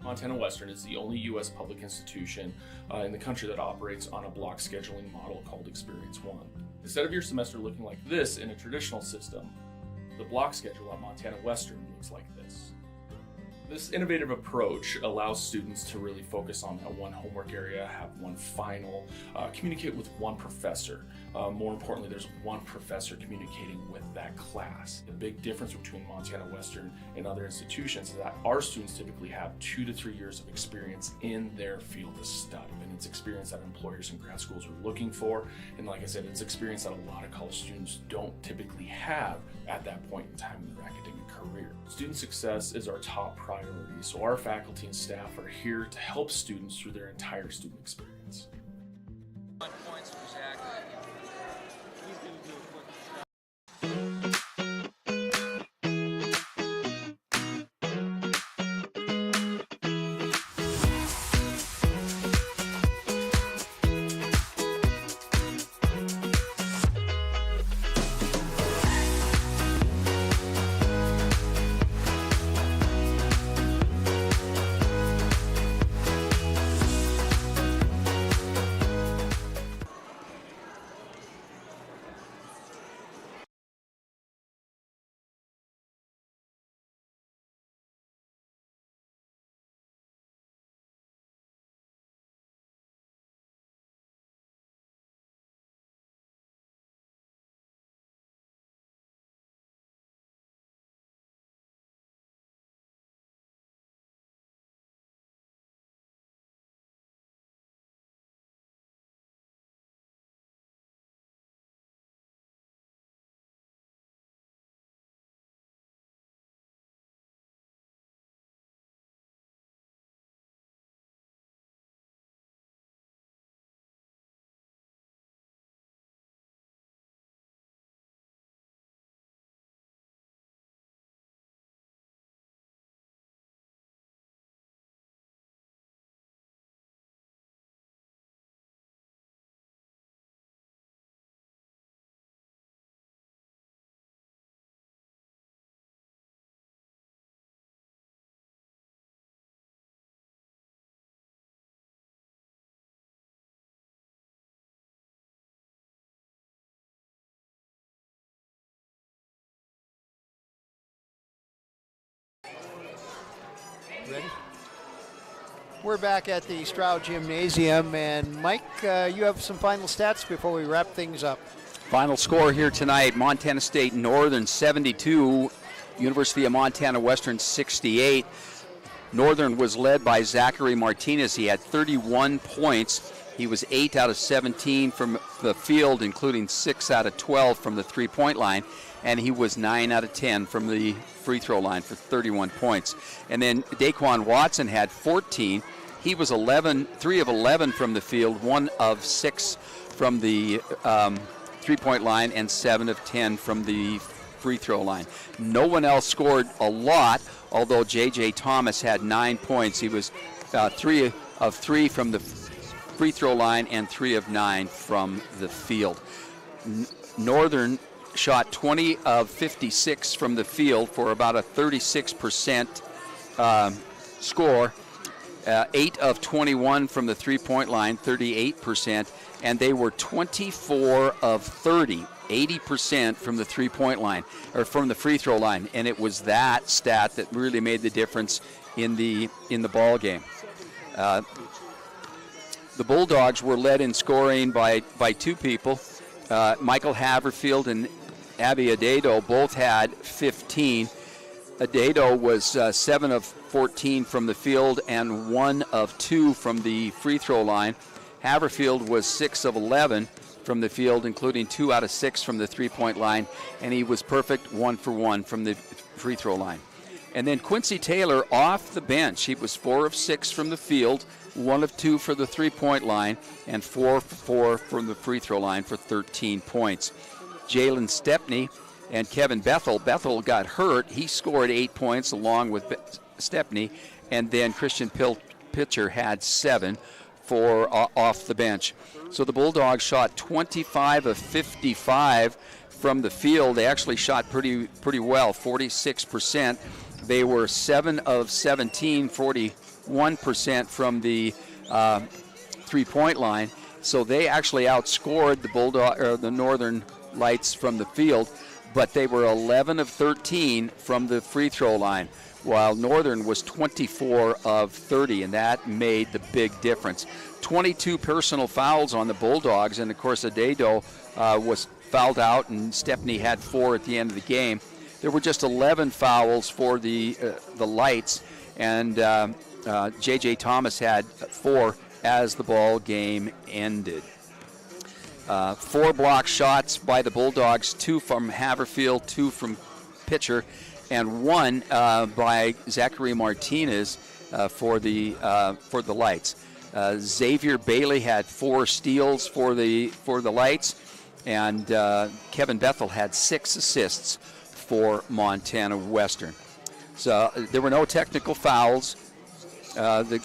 Montana Western is the only U.S. public institution in the country that operates on a block scheduling model called Experience One. Instead of your semester looking like this in a traditional system, the block schedule at Montana Western looks like this. This innovative approach allows students to really focus on that one homework area, have one final, communicate with one professor. More importantly, there's one professor communicating with that class. The big difference between Montana Western and other institutions is that our students typically have 2 to 3 years of experience in their field of study. And it's experience that employers and grad schools are looking for. And like I said, it's experience that a lot of college students don't typically have at that point in time in their academic career. Student success is our top priority, so our faculty and staff are here to help students through their entire student experience. Ready? We're back at the Stroud Gymnasium, and Mike, you have some final stats before we wrap things up. Final score here tonight, Montana State Northern 72, University of Montana Western 68. Northern was led by Zachary Martinez. He had 31 points. He was 8 out of 17 from the field, including 6 out of 12 from the three-point line, and he was 9 out of 10 from the free throw line for 31 points. And then Daquan Watson had 14. He was 3 of 11 from the field, 1 of 6 from the three-point line, and 7 of 10 from the free throw line. No one else scored a lot, although J.J. Thomas had 9 points. He was 3 of 3 from the free throw line and 3 of 9 from the field. Northern shot 20 of 56 from the field for about a 36% score. 8 of 21 from the three-point line, 38%, and they were 24 of 30, 80% from the three-point line, or from the free throw line, and it was that stat that really made the difference in the ball game. The Bulldogs were led in scoring by 2 people. Michael Haverfield and Abby Adedo both had 15. Adedo was 7 of 14 from the field and 1 of 2 from the free throw line. Haverfield was 6 of 11 from the field, including 2 out of 6 from the three-point line, and he was perfect 1 for 1 from the free throw line. And then Quincy Taylor off the bench. He was 4 of 6 from the field, 1 of 2 for the three-point line, and 4 for 4 from the free throw line for 13 points. Jalen Stepney and Kevin Bethel. Bethel got hurt. He scored 8 points along with Stepney, and then Christian Pitcher had 7 for off the bench. So the Bulldogs shot 25 of 55 from the field. They actually shot pretty well, 46%. They were 7 of 17, 41% from the three-point line. So they actually outscored the Northern Lights from the field, but they were 11 of 13 from the free throw line, while Northern was 24 of 30, and that made the big difference. 22 personal fouls on the Bulldogs, and of course Adedo was fouled out, and Stepney had 4 at the end of the game. There were just 11 fouls for the Lights, and J.J. Thomas had 4 as the ball game ended. 4 block shots by the Bulldogs, 2 from Haverfield, 2 from Pitcher, and 1 by Zachary Martinez for the Lights. Xavier Bailey had 4 steals for the Lights, and Kevin Bethel had 6 assists for Montana Western. So there were no technical fouls. The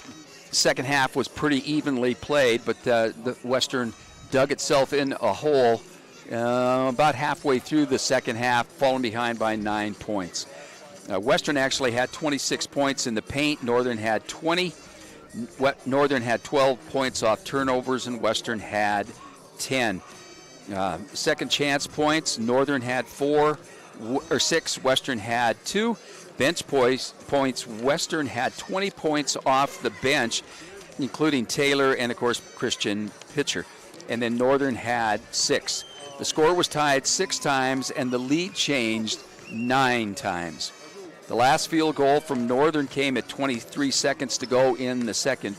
second half was pretty evenly played, but the Western dug itself in a hole about halfway through the second half, falling behind by 9 points. Western actually had 26 points in the paint. Northern had 20. Northern had 12 points off turnovers, and Western had 10. Second chance points, Northern had 6. Western had 2. Bench points, Western had 20 points off the bench, including Taylor and, of course, Christian Pitcher. And then Northern had 6. The score was tied 6 times, and the lead changed 9 times. The last field goal from Northern came at 23 seconds to go in the second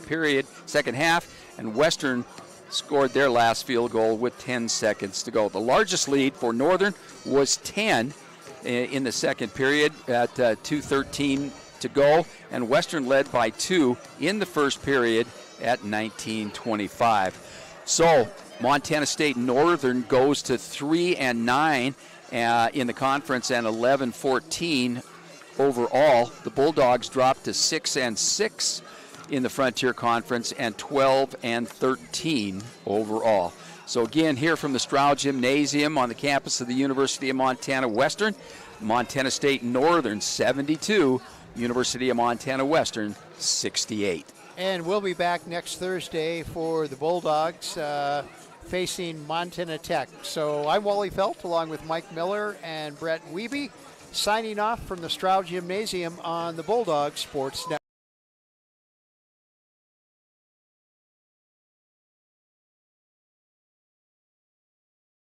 half, and Western scored their last field goal with 10 seconds to go. The largest lead for Northern was 10 in the second period at 2:13 to go, and Western led by 2 in the first period at 19:25. So Montana State Northern goes to 3-9 in the conference and 11-14 overall. The Bulldogs dropped to 6-6 in the Frontier Conference and 12-13 overall. So again, here from the Stroud Gymnasium on the campus of the University of Montana Western, Montana State Northern 72, University of Montana Western 68. And we'll be back next Thursday for the Bulldogs facing Montana Tech. So I'm Wally Felt along with Mike Miller and Brett Wiebe, signing off from the Stroud Gymnasium on the Bulldog Sports Network.